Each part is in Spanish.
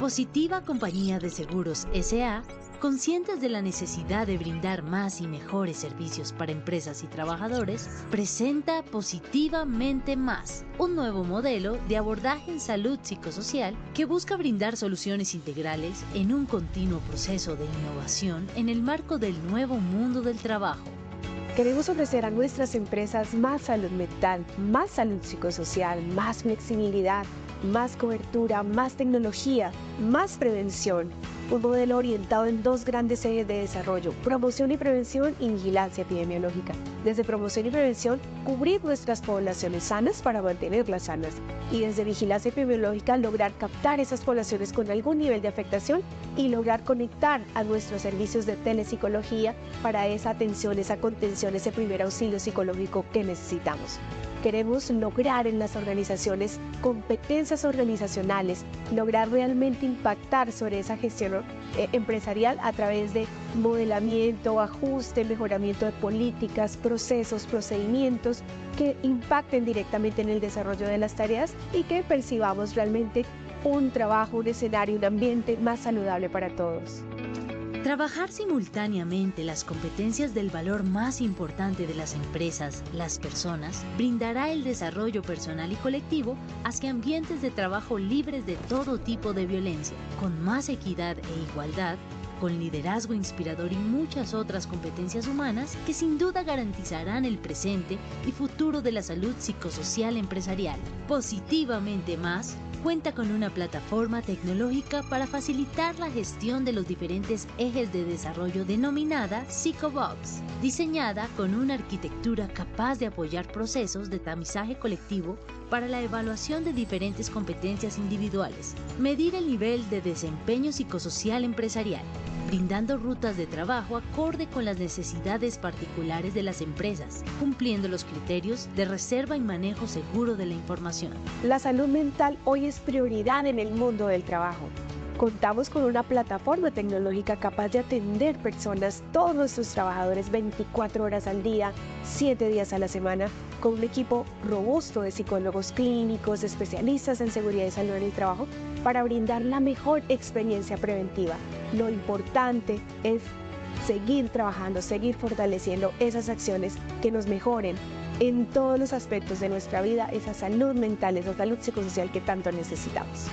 Positiva Compañía de Seguros S.A., conscientes de la necesidad de brindar más y mejores servicios para empresas y trabajadores, presenta Positivamente Más, un nuevo modelo de abordaje en salud psicosocial que busca brindar soluciones integrales en un continuo proceso de innovación en el marco del nuevo mundo del trabajo. Queremos ofrecer a nuestras empresas más salud mental, más salud psicosocial, más flexibilidad, más cobertura, más tecnología, más prevención. Un modelo orientado en dos grandes ejes de desarrollo: promoción y prevención y vigilancia epidemiológica. Desde promoción y prevención, cubrir nuestras poblaciones sanas para mantenerlas sanas. Y desde vigilancia epidemiológica, lograr captar esas poblaciones con algún nivel de afectación y lograr conectar a nuestros servicios de telepsicología para esa atención, esa contención, ese primer auxilio psicológico que necesitamos. Queremos lograr en las organizaciones competencias organizacionales, lograr realmente impactar sobre esa gestión empresarial a través de modelamiento, ajuste, mejoramiento de políticas, procesos, procedimientos que impacten directamente en el desarrollo de las tareas y que percibamos realmente un trabajo, un escenario, un ambiente más saludable para todos. Trabajar simultáneamente las competencias del valor más importante de las empresas, las personas, brindará el desarrollo personal y colectivo hacia ambientes de trabajo libres de todo tipo de violencia, con más equidad e igualdad, con liderazgo inspirador y muchas otras competencias humanas que sin duda garantizarán el presente y futuro de la salud psicosocial empresarial. Positivamente Más cuenta con una plataforma tecnológica para facilitar la gestión de los diferentes ejes de desarrollo denominada PsychoBox, diseñada con una arquitectura capaz de apoyar procesos de tamizaje colectivo para la evaluación de diferentes competencias individuales, medir el nivel de desempeño psicosocial empresarial, brindando rutas de trabajo acorde con las necesidades particulares de las empresas, cumpliendo los criterios de reserva y manejo seguro de la información. La salud mental hoy es prioridad en el mundo del trabajo. Contamos con una plataforma tecnológica capaz de atender personas, todos nuestros trabajadores, 24 horas al día, 7 días a la semana, con un equipo robusto de psicólogos clínicos, especialistas en seguridad y salud en el trabajo, para brindar la mejor experiencia preventiva. Lo importante es seguir trabajando, seguir fortaleciendo esas acciones que nos mejoren en todos los aspectos de nuestra vida, esa salud mental, esa salud psicosocial que tanto necesitamos.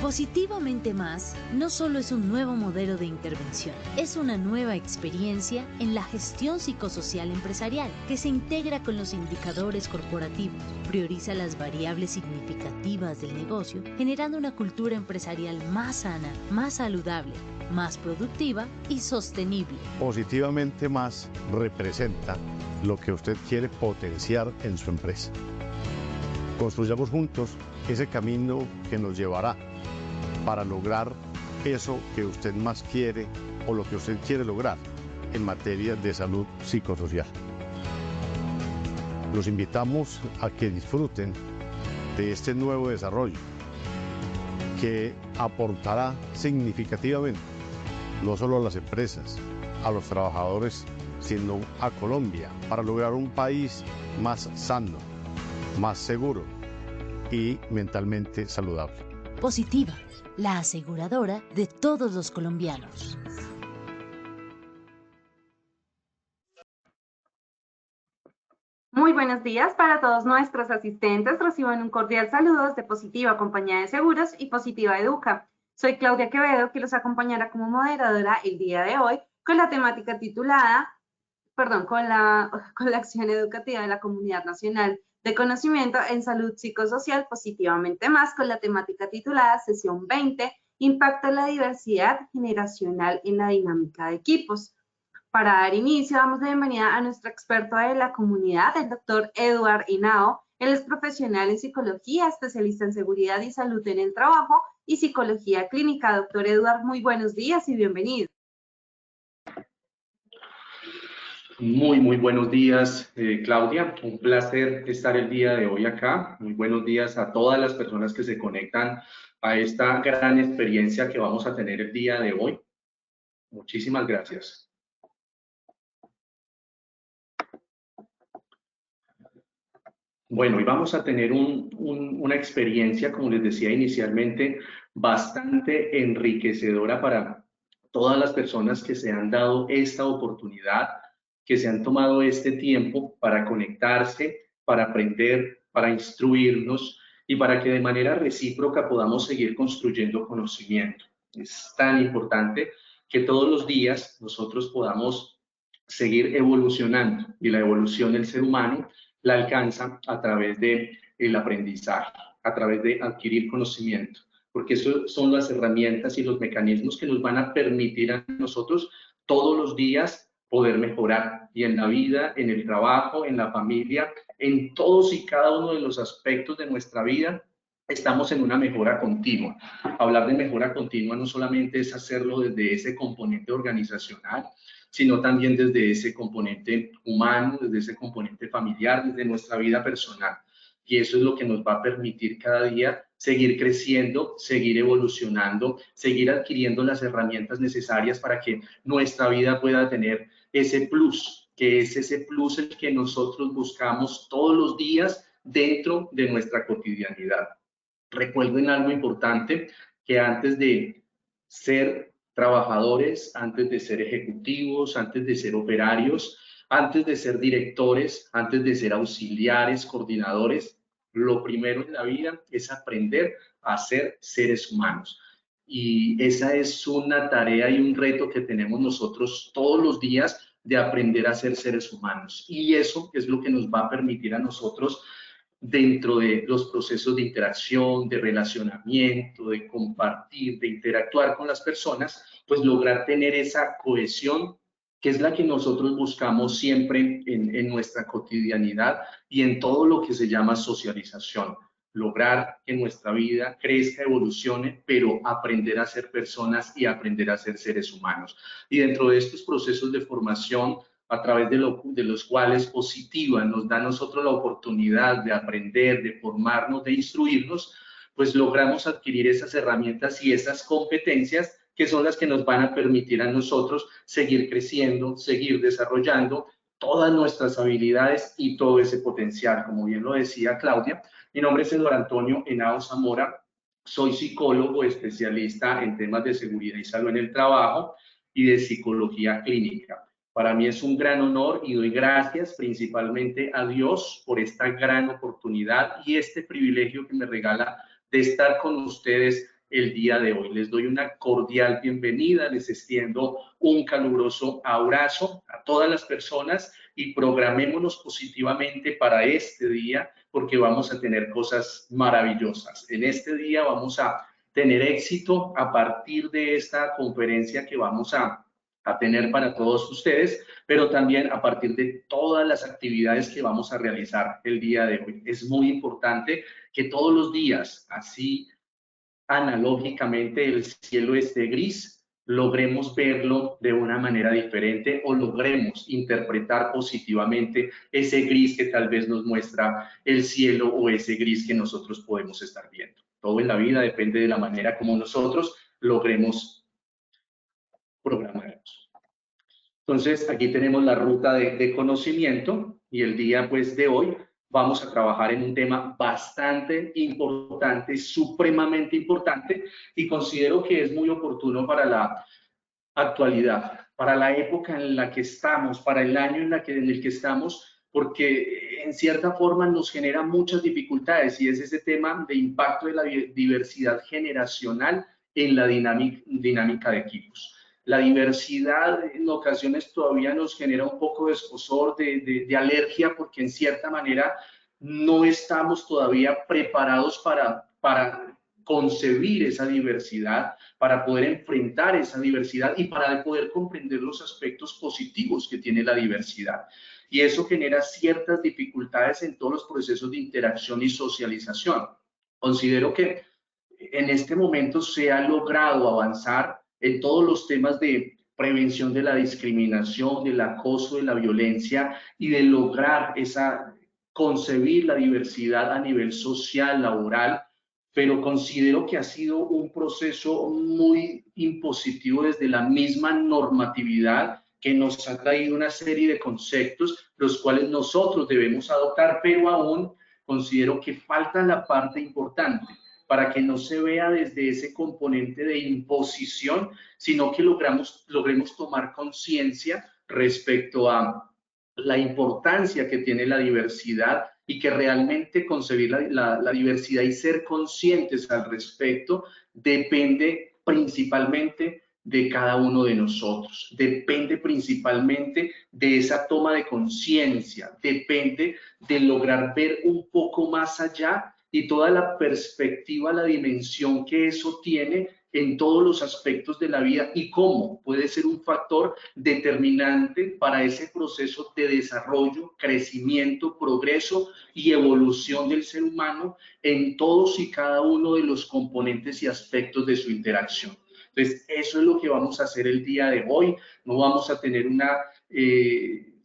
Positivamente Más no solo es un nuevo modelo de intervención, es una nueva experiencia en la gestión psicosocial empresarial que se integra con los indicadores corporativos, prioriza las variables significativas del negocio, generando una cultura empresarial más sana, más saludable, más productiva y sostenible. Positivamente Más representa lo que usted quiere potenciar en su empresa. Construyamos juntos ese camino que nos llevará para lograr eso que usted más quiere o lo que usted quiere lograr en materia de salud psicosocial. Los invitamos a que disfruten de este nuevo desarrollo que aportará significativamente no solo a las empresas, a los trabajadores, sino a Colombia para lograr un país más sano, más seguro y mentalmente saludable. Positiva, la aseguradora de todos los colombianos. Muy buenos días para todos nuestros asistentes. Reciban un cordial saludo desde Positiva Compañía de Seguros y Positiva Educa. Soy Claudia Quevedo, que los acompañará como moderadora el día de hoy con la temática titulada, con la acción educativa de la Comunidad Nacional de Conocimiento en Salud Psicosocial Positivamente Más, con la temática titulada Sesión 20, Impacto de la diversidad generacional en la dinámica de equipos. Para dar inicio, damos la bienvenida a nuestro experto de la comunidad, el doctor Eduard Henao. Él es profesional en psicología, especialista en seguridad y salud en el trabajo y psicología clínica. Doctor Eduard, muy buenos días y bienvenido. Muy buenos días, Claudia. Un placer estar el día de hoy acá. Muy buenos días a todas las personas que se conectan a esta gran experiencia que vamos a tener el día de hoy. Muchísimas gracias. Bueno, hoy vamos a tener una experiencia, como les decía inicialmente, bastante enriquecedora para todas las personas que se han dado esta oportunidad, que se han tomado este tiempo para conectarse, para aprender, para instruirnos y para que de manera recíproca podamos seguir construyendo conocimiento. Es tan importante que todos los días nosotros podamos seguir evolucionando, y la evolución del ser humano la alcanza a través del aprendizaje, a través de adquirir conocimiento, porque eso son las herramientas y los mecanismos que nos van a permitir a nosotros todos los días poder mejorar, y en la vida, en el trabajo, en la familia, en todos y cada uno de los aspectos de nuestra vida, estamos en una mejora continua. Hablar de mejora continua no solamente es hacerlo desde ese componente organizacional, sino también desde ese componente humano, desde ese componente familiar, desde nuestra vida personal. Y eso es lo que nos va a permitir cada día seguir creciendo, seguir evolucionando, seguir adquiriendo las herramientas necesarias para que nuestra vida pueda tener ese plus, que es ese plus el que nosotros buscamos todos los días dentro de nuestra cotidianidad. Recuerden algo importante, que antes de ser trabajadores, antes de ser ejecutivos, antes de ser operarios, antes de ser directores, antes de ser auxiliares, coordinadores, lo primero en la vida es aprender a ser seres humanos. Y esa es una tarea y un reto que tenemos nosotros todos los días, de aprender a ser seres humanos. Y eso es lo que nos va a permitir a nosotros, dentro de los procesos de interacción, de relacionamiento, de compartir, de interactuar con las personas, pues lograr tener esa cohesión, que es la que nosotros buscamos siempre en nuestra cotidianidad y en todo lo que se llama socialización. Lograr que nuestra vida crezca, evolucione, pero aprender a ser personas y aprender a ser seres humanos. Y dentro de estos procesos de formación, a través de los cuales Positiva nos da a nosotros la oportunidad de aprender, de formarnos, de instruirnos, pues logramos adquirir esas herramientas y esas competencias que son las que nos van a permitir a nosotros seguir creciendo, seguir desarrollando todas nuestras habilidades y todo ese potencial. Como bien lo decía Claudia, mi nombre es Eduardo Antonio Henao Zamora, soy psicólogo especialista en temas de seguridad y salud en el trabajo y de psicología clínica. Para mí es un gran honor y doy gracias principalmente a Dios por esta gran oportunidad y este privilegio que me regala de estar con ustedes el día de hoy. Les doy una cordial bienvenida, les extiendo un caluroso abrazo a todas las personas y programémonos positivamente para este día, porque vamos a tener cosas maravillosas. En este día vamos a tener éxito a partir de esta conferencia que vamos a tener para todos ustedes, pero también a partir de todas las actividades que vamos a realizar el día de hoy. Es muy importante que todos los días, así analógicamente el cielo esté gris, logremos verlo de una manera diferente o logremos interpretar positivamente ese gris que tal vez nos muestra el cielo o ese gris que nosotros podemos estar viendo. Todo en la vida depende de la manera como nosotros logremos programarnos. Entonces, aquí tenemos la ruta de conocimiento y el día pues de hoy vamos a trabajar en un tema bastante importante, supremamente importante, y considero que es muy oportuno para la actualidad, para la época en la que estamos, para el año en el que estamos, porque en cierta forma nos genera muchas dificultades, y es ese tema de impacto de la diversidad generacional en la dinámica de equipos. La diversidad en ocasiones todavía nos genera un poco de escozor, de alergia, porque en cierta manera no estamos todavía preparados para concebir esa diversidad, para poder enfrentar esa diversidad y para poder comprender los aspectos positivos que tiene la diversidad. Y eso genera ciertas dificultades en todos los procesos de interacción y socialización. Considero que en este momento se ha logrado avanzar en todos los temas de prevención de la discriminación, del acoso, de la violencia, y de lograr concebir la diversidad a nivel social, laboral, pero considero que ha sido un proceso muy impositivo desde la misma normatividad, que nos ha traído una serie de conceptos los cuales nosotros debemos adoptar, pero aún considero que falta la parte importante para que no se vea desde ese componente de imposición, sino que logremos tomar conciencia respecto a la importancia que tiene la diversidad y que realmente concebir la diversidad y ser conscientes al respecto depende principalmente de cada uno de nosotros, depende principalmente de esa toma de conciencia, depende de lograr ver un poco más allá y toda la perspectiva, la dimensión que eso tiene en todos los aspectos de la vida y cómo puede ser un factor determinante para ese proceso de desarrollo, crecimiento, progreso y evolución del ser humano en todos y cada uno de los componentes y aspectos de su interacción. Entonces, eso es lo que vamos a hacer el día de hoy. No vamos a tener una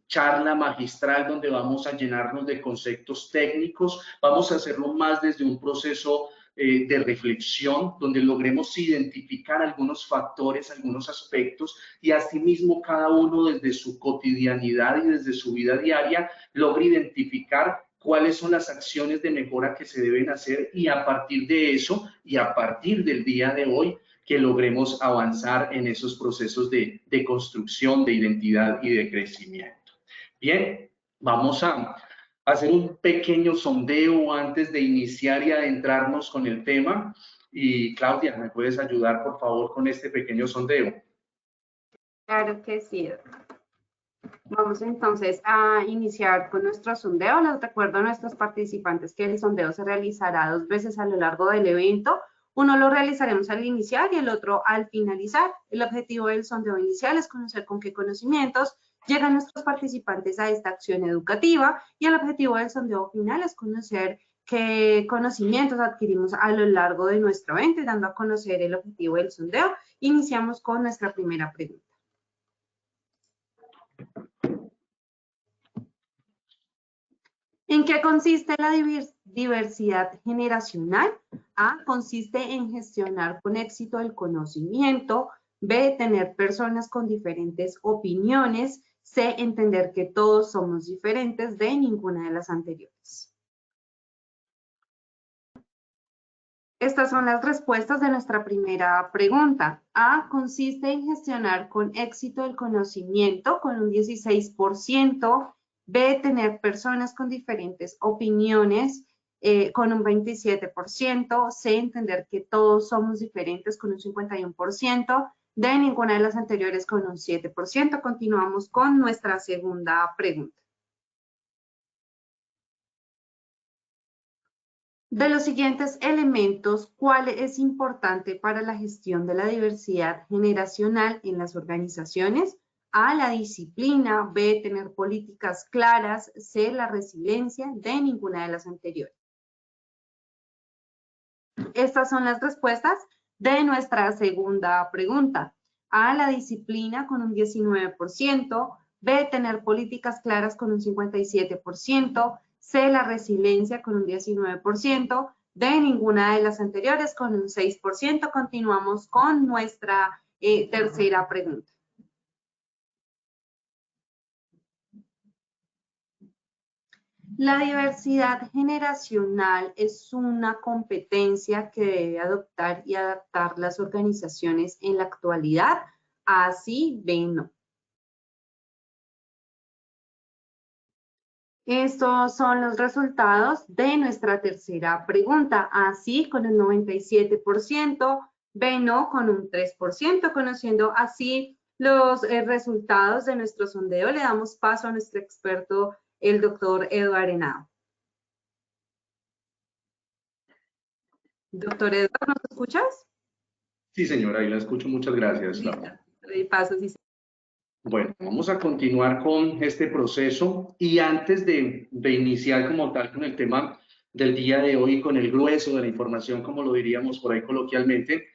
charla magistral donde vamos a llenarnos de conceptos técnicos, vamos a hacerlo más desde un proceso de reflexión, donde logremos identificar algunos factores, algunos aspectos y asimismo cada uno desde su cotidianidad y desde su vida diaria logre identificar cuáles son las acciones de mejora que se deben hacer y a partir de eso y a partir del día de hoy que logremos avanzar en esos procesos de construcción, de identidad y de crecimiento. Bien, vamos a hacer un pequeño sondeo antes de iniciar y adentrarnos con el tema. Y Claudia, ¿me puedes ayudar, por favor, con este pequeño sondeo? Claro que sí. Vamos entonces a iniciar con nuestro sondeo. Les recuerdo a nuestros participantes que el sondeo se realizará 2 veces a lo largo del evento. Uno lo realizaremos al iniciar y el otro al finalizar. El objetivo del sondeo inicial es conocer con qué conocimientos llegan nuestros participantes a esta acción educativa y el objetivo del sondeo final es conocer qué conocimientos adquirimos a lo largo de nuestro evento y dando a conocer el objetivo del sondeo. Iniciamos con nuestra primera pregunta. ¿En qué consiste la diversidad generacional? A, consiste en gestionar con éxito el conocimiento. B, tener personas con diferentes opiniones. C, entender que todos somos diferentes. D, ninguna de las anteriores. Estas son las respuestas de nuestra primera pregunta. A, consiste en gestionar con éxito el conocimiento con un 16%. B, tener personas con diferentes opiniones con un 27%. C, entender que todos somos diferentes con un 51%. D, ninguna de las anteriores con un 7%. Continuamos con nuestra segunda pregunta. De los siguientes elementos, ¿cuál es importante para la gestión de la diversidad generacional en las organizaciones? A, la disciplina. B, tener políticas claras. C, la resiliencia. D, ninguna de las anteriores. Estas son las respuestas de nuestra segunda pregunta. A, la disciplina con un 19%. B, tener políticas claras con un 57%. C, la resiliencia con un 19%. D, ninguna de las anteriores con un 6%. Continuamos con nuestra tercera pregunta. La diversidad generacional es una competencia que debe adoptar y adaptar las organizaciones en la actualidad. A, sí, B, no. Estos son los resultados de nuestra tercera pregunta. A, sí, con un 97%, B, no, con un 3%. Conociendo así los resultados de nuestro sondeo, le damos paso a nuestro experto, el doctor Eduardo Henao. Doctor Eduardo, ¿nos escuchas? Sí, señora, ahí la escucho. Muchas gracias, Laura. Paso, sí. Bueno, vamos a continuar con este proceso y antes de iniciar como tal con el tema del día de hoy, con el grueso de la información, como lo diríamos por ahí coloquialmente,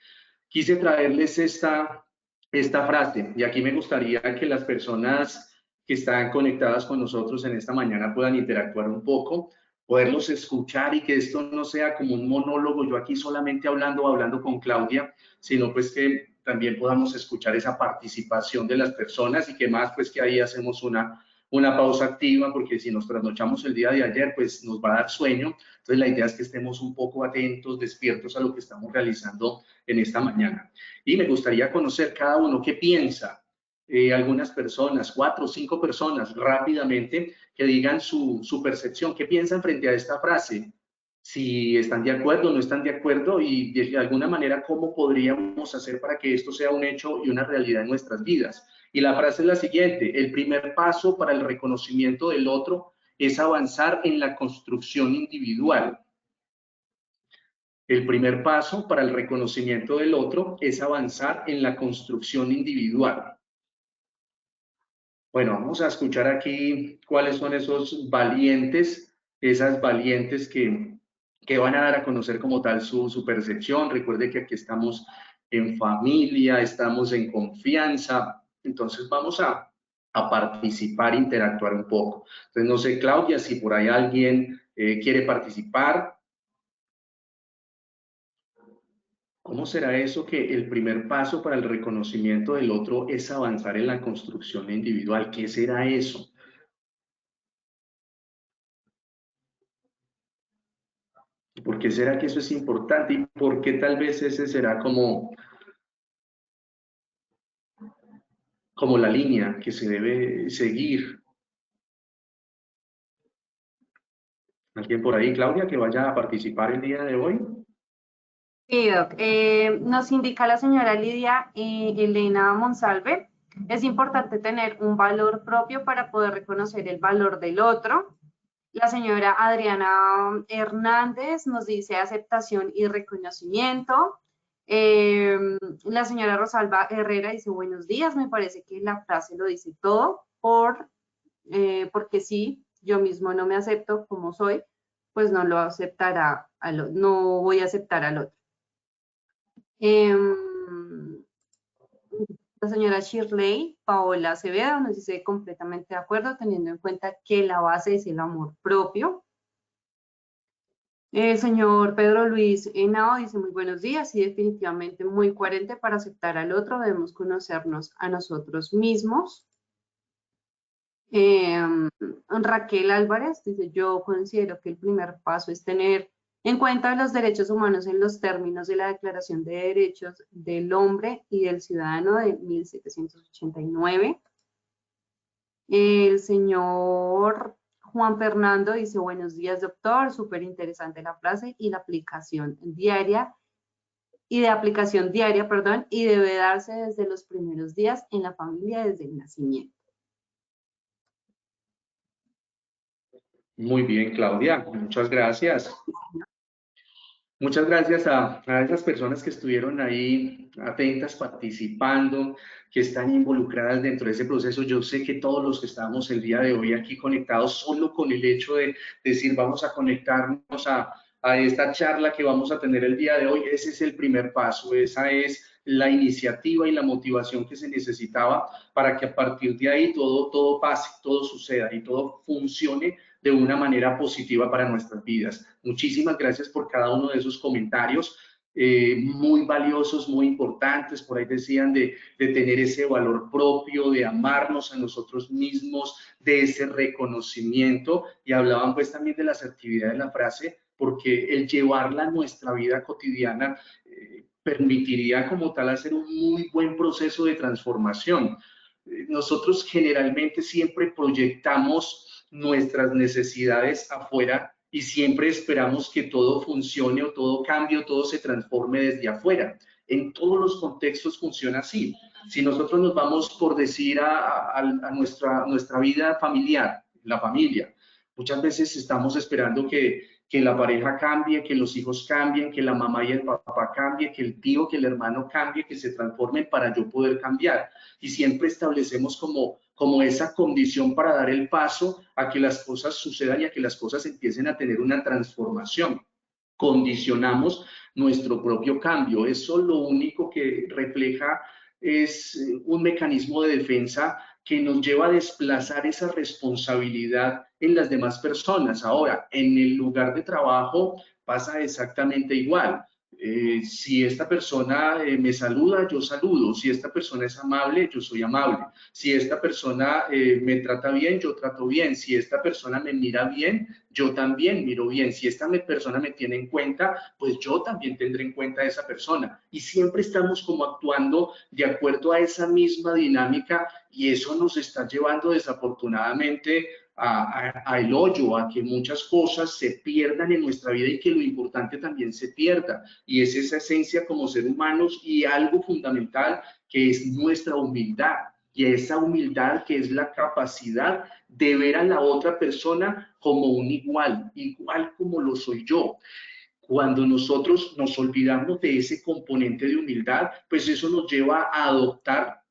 quise traerles esta frase y aquí me gustaría que las personas que están conectadas con nosotros en esta mañana puedan interactuar un poco, poderlos escuchar y que esto no sea como un monólogo, yo aquí solamente hablando con Claudia, sino pues que también podamos escuchar esa participación de las personas y que más pues que ahí hacemos una una pausa activa, porque si nos trasnochamos el día de ayer, pues nos va a dar sueño. Entonces la idea es que estemos un poco atentos, despiertos a lo que estamos realizando en esta mañana. Y me gustaría conocer cada uno qué piensa. Algunas personas, 4 o 5 personas, rápidamente, que digan su percepción, qué piensan frente a esta frase, si están de acuerdo o no están de acuerdo y de alguna manera cómo podríamos hacer para que esto sea un hecho y una realidad en nuestras vidas. Y la frase es la siguiente: el primer paso para el reconocimiento del otro es avanzar en la construcción individual. El primer paso para el reconocimiento del otro es avanzar en la construcción individual. Bueno, vamos a escuchar aquí cuáles son esos valientes, esas valientes que van a dar a conocer como tal su percepción. Recuerde que aquí estamos en familia, estamos en confianza, entonces vamos a participar, interactuar un poco. Entonces, no sé, Claudia, si por ahí alguien quiere participar. ¿Cómo será eso que el primer paso para el reconocimiento del otro es avanzar en la construcción individual? ¿Qué será eso? ¿Por qué será que eso es importante? ¿Y por qué tal vez ese será como la línea que se debe seguir? ¿Alguien por ahí, Claudia, que vaya a participar el día de hoy? Sí, Doc. Nos indica la señora Lidia Elena Monsalve, es importante tener un valor propio para poder reconocer el valor del otro. La señora Adriana Hernández nos dice aceptación y reconocimiento. La señora Rosalba Herrera dice buenos días, me parece que la frase lo dice todo, porque si yo mismo no me acepto como soy, pues no lo aceptará, no voy a aceptar al otro. La señora Shirley Paola Acevedo nos dice completamente de acuerdo, teniendo en cuenta que la base es el amor propio. El señor Pedro Luis Henao dice muy buenos días y definitivamente muy coherente para aceptar al otro, debemos conocernos a nosotros mismos. Raquel Álvarez dice yo considero que el primer paso es tener en cuenta los derechos humanos en los términos de la Declaración de Derechos del Hombre y del Ciudadano de 1789. El señor Juan Fernando dice, buenos días, doctor, súper interesante la frase y la aplicación diaria, y debe darse desde los primeros días en la familia desde el nacimiento. Muy bien, Claudia, muchas gracias. Muchas gracias a esas personas que estuvieron ahí atentas, participando, que están involucradas dentro de ese proceso. Yo sé que todos los que estamos el día de hoy aquí conectados, solo con el hecho de decir vamos a conectarnos a esta charla que vamos a tener el día de hoy, ese es el primer paso, esa es la iniciativa y la motivación que se necesitaba para que a partir de ahí todo pase, todo suceda y todo funcione de una manera positiva para nuestras vidas. Muchísimas gracias por cada uno de esos comentarios, muy valiosos, muy importantes. Por ahí decían de tener ese valor propio, de amarnos a nosotros mismos, de ese reconocimiento, y hablaban pues también de la asertividad de la frase, porque el llevarla a nuestra vida cotidiana permitiría como tal hacer un muy buen proceso de transformación. Nosotros generalmente siempre proyectamos nuestras necesidades afuera y siempre esperamos que todo funcione o todo cambie o todo se transforme desde afuera. En todos los contextos funciona así. Si nosotros nos vamos, por decir, a nuestra vida familiar, la familia, muchas veces estamos esperando que la pareja cambie, que los hijos cambien, que la mamá y el papá cambien, que el tío, que el hermano cambie, que se transformen para yo poder cambiar. Y siempre establecemos como esa condición para dar el paso a que las cosas sucedan y a que las cosas empiecen a tener una transformación. Condicionamos nuestro propio cambio. Eso lo único que refleja es un mecanismo de defensa que nos lleva a desplazar esa responsabilidad en las demás personas. Ahora, en el lugar de trabajo pasa exactamente igual. Si esta persona me saluda, yo saludo. Si esta persona es amable, yo soy amable. Si esta persona me trata bien, yo trato bien. Si esta persona me mira bien, yo también miro bien. Si esta persona me tiene en cuenta, pues yo también tendré en cuenta a esa persona. Y siempre estamos como actuando de acuerdo a esa misma dinámica y eso nos está llevando desafortunadamente a el hoyo, a que muchas cosas se pierdan en nuestra vida y que lo importante también se pierda. Y es esa esencia como ser humanos y algo fundamental que es nuestra humildad. Y esa humildad que es la capacidad de ver a la otra persona como un igual, igual como lo soy yo. Cuando nosotros nos olvidamos de ese componente de humildad, pues eso nos lleva a adoptar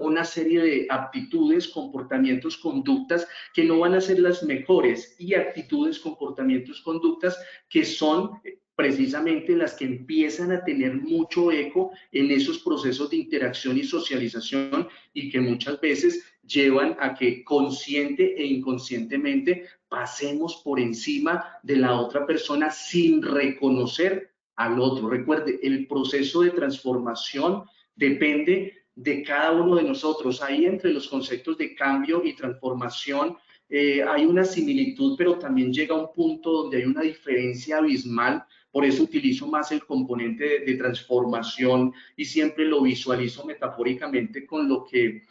una serie de aptitudes, comportamientos, conductas que no van a ser las mejores y actitudes, comportamientos, conductas que son precisamente las que empiezan a tener mucho eco en esos procesos de interacción y socialización y que muchas veces llevan a que consciente e inconscientemente pasemos por encima de la otra persona sin reconocer al otro. Recuerde, el proceso de transformación depende de cada uno de nosotros. Ahí entre los conceptos de cambio y transformación hay una similitud, pero también llega a un punto donde hay una diferencia abismal. Por eso utilizo más el componente de transformación y siempre lo visualizo metafóricamente con lo que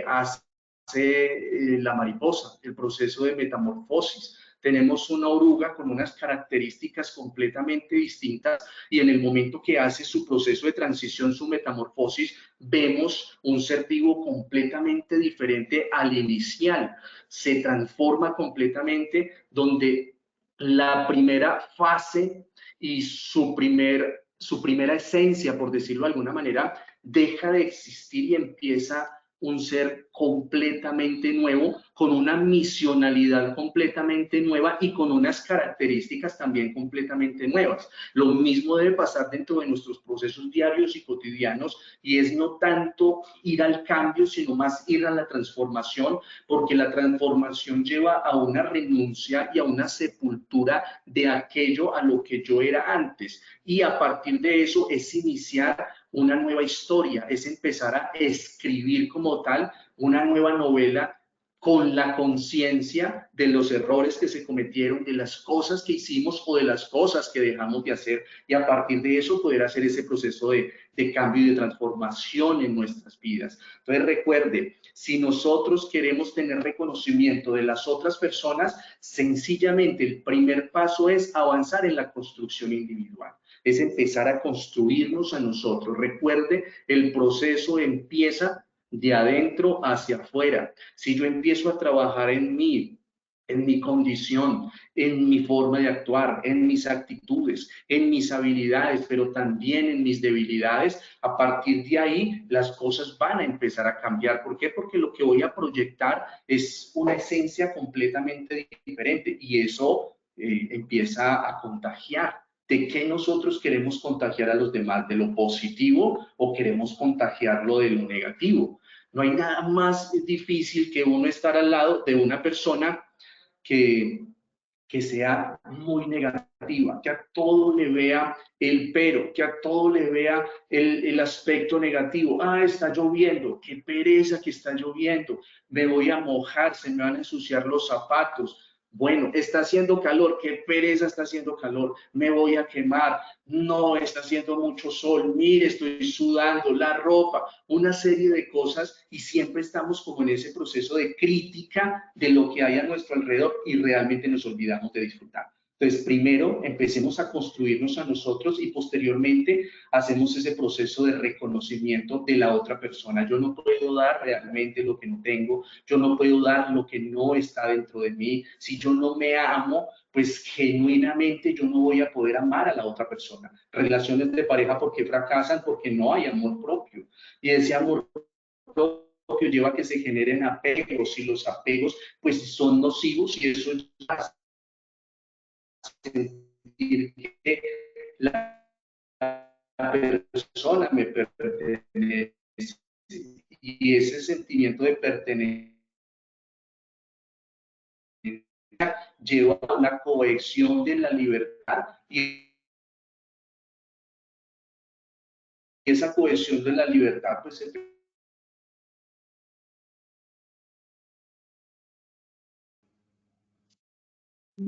hace la mariposa, el proceso de metamorfosis. Tenemos una oruga con unas características completamente distintas y en el momento que hace su proceso de transición, su metamorfosis, vemos un ser vivo completamente diferente al inicial. Se transforma completamente donde la primera fase y su primera esencia, por decirlo de alguna manera, deja de existir y empieza un ser completamente nuevo, con una misionalidad completamente nueva y con unas características también completamente nuevas. Lo mismo debe pasar dentro de nuestros procesos diarios y cotidianos y es no tanto ir al cambio, sino más ir a la transformación, porque la transformación lleva a una renuncia y a una sepultura de aquello a lo que yo era antes. Y a partir de eso es iniciar una nueva historia, es empezar a escribir como tal una nueva novela con la conciencia de los errores que se cometieron, de las cosas que hicimos o de las cosas que dejamos de hacer y a partir de eso poder hacer ese proceso de cambio y de transformación en nuestras vidas. Entonces recuerde, si nosotros queremos tener reconocimiento de las otras personas, sencillamente el primer paso es avanzar en la construcción individual. Es empezar a construirnos a nosotros. Recuerde, el proceso empieza de adentro hacia afuera. Si yo empiezo a trabajar en mí, en mi condición, en mi forma de actuar, en mis actitudes, en mis habilidades, pero también en mis debilidades, a partir de ahí las cosas van a empezar a cambiar. ¿Por qué? Porque lo que voy a proyectar es una esencia completamente diferente y eso empieza a contagiar. ¿De qué nosotros queremos contagiar a los demás? ¿De lo positivo o queremos contagiarlo de lo negativo? No hay nada más difícil que uno estar al lado de una persona que, que sea muy negativa, que a todo le vea el pero, que a todo le vea el aspecto negativo. Ah, está lloviendo, qué pereza que está lloviendo, me voy a mojar, se me van a ensuciar los zapatos. Bueno, está haciendo calor, qué pereza está haciendo calor, me voy a quemar, no, está haciendo mucho sol, mire, estoy sudando, la ropa, una serie de cosas y siempre estamos como en ese proceso de crítica de lo que hay a nuestro alrededor y realmente nos olvidamos de disfrutar. Entonces, primero empecemos a construirnos a nosotros y posteriormente hacemos ese proceso de reconocimiento de la otra persona. Yo no puedo dar realmente lo que no tengo, yo no puedo dar lo que no está dentro de mí. Si yo no me amo, pues genuinamente yo no voy a poder amar a la otra persona. Relaciones de pareja, ¿por qué fracasan? Porque no hay amor propio. Y ese amor propio lleva a que se generen apegos y los apegos pues son nocivos y eso hace sentir que la persona me pertenece y ese sentimiento de pertenecer lleva a una cohesión de la libertad y esa cohesión de la libertad, pues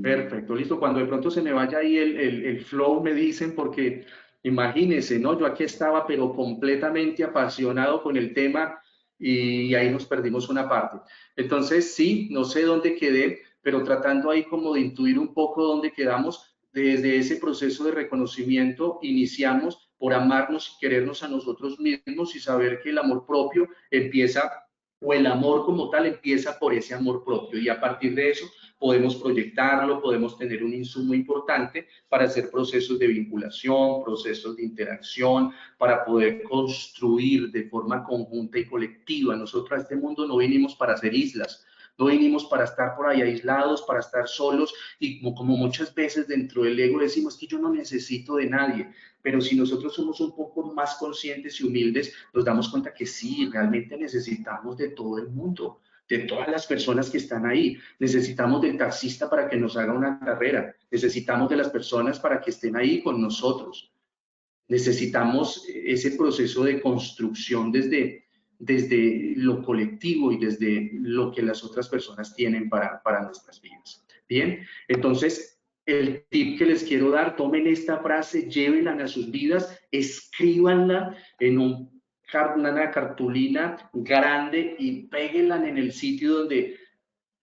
perfecto, listo. Cuando de pronto se me vaya ahí el flow, me dicen, porque imagínense, ¿no? Yo aquí estaba, pero completamente apasionado con el tema y ahí nos perdimos una parte. Entonces, sí, no sé dónde quedé, pero tratando ahí como de intuir un poco dónde quedamos, desde ese proceso de reconocimiento iniciamos por amarnos y querernos a nosotros mismos y saber que el amor propio empieza, o el amor como tal empieza por ese amor propio, y a partir de eso podemos proyectarlo, podemos tener un insumo importante para hacer procesos de vinculación, procesos de interacción, para poder construir de forma conjunta y colectiva. Nosotros a este mundo no vinimos para hacer islas, no vinimos para estar por ahí aislados, para estar solos, y como muchas veces dentro del ego decimos que yo no necesito de nadie, pero si nosotros somos un poco más conscientes y humildes, nos damos cuenta que sí, realmente necesitamos de todo el mundo, de todas las personas que están ahí. Necesitamos del taxista para que nos haga una carrera, necesitamos de las personas para que estén ahí con nosotros. Necesitamos ese proceso de construcción desde lo colectivo y desde lo que las otras personas tienen para nuestras vidas. Bien, entonces el tip que les quiero dar, tomen esta frase, llévenla a sus vidas, escríbanla en una cartulina grande y péguenla en el sitio donde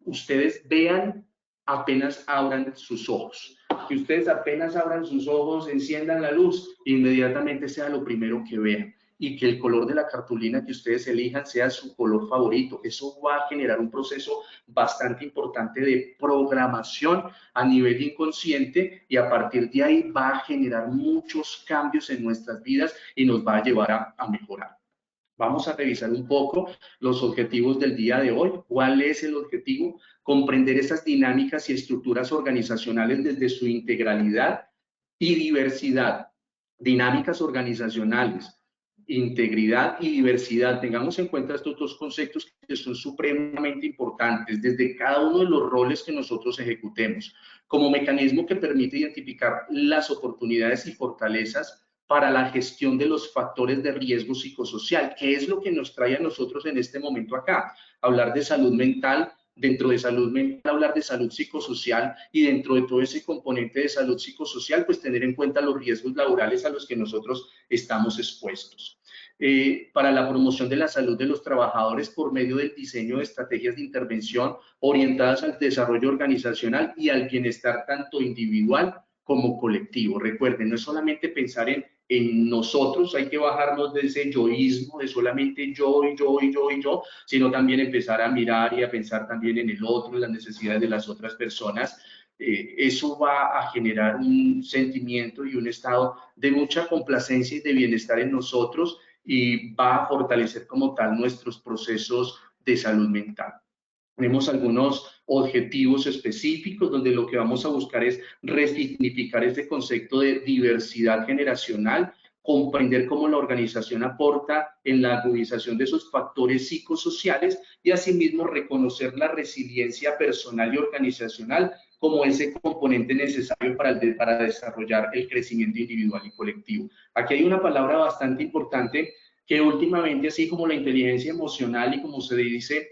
ustedes vean apenas abran sus ojos. Que ustedes apenas abran sus ojos, enciendan la luz, inmediatamente sea lo primero que vean. Y que el color de la cartulina que ustedes elijan sea su color favorito. Eso va a generar un proceso bastante importante de programación a nivel inconsciente, y a partir de ahí va a generar muchos cambios en nuestras vidas y nos va a llevar a mejorar. Vamos a revisar un poco los objetivos del día de hoy. ¿Cuál es el objetivo? Comprender esas dinámicas y estructuras organizacionales desde su integralidad y diversidad. Dinámicas organizacionales, integridad y diversidad. Tengamos en cuenta estos dos conceptos que son supremamente importantes desde cada uno de los roles que nosotros ejecutemos, como mecanismo que permite identificar las oportunidades y fortalezas para la gestión de los factores de riesgo psicosocial, que es lo que nos trae a nosotros en este momento acá. Hablar de salud mental, dentro de salud mental hablar de salud psicosocial, y dentro de todo ese componente de salud psicosocial, pues tener en cuenta los riesgos laborales a los que nosotros estamos expuestos. Para la promoción de la salud de los trabajadores por medio del diseño de estrategias de intervención orientadas al desarrollo organizacional y al bienestar tanto individual como colectivo. Recuerden, no es solamente pensar en nosotros, hay que bajarnos de ese yoísmo, de solamente yo y yo y yo y yo, sino también empezar a mirar y a pensar también en el otro, en las necesidades de las otras personas. Eso va a generar un sentimiento y un estado de mucha complacencia y de bienestar en nosotros, y va a fortalecer como tal nuestros procesos de salud mental. Tenemos algunos objetivos específicos donde lo que vamos a buscar es resignificar este concepto de diversidad generacional, comprender cómo la organización aporta en la agudización de esos factores psicosociales, y asimismo reconocer la resiliencia personal y organizacional como ese componente necesario para desarrollar el crecimiento individual y colectivo. Aquí hay una palabra bastante importante que últimamente, así como la inteligencia emocional y como se dice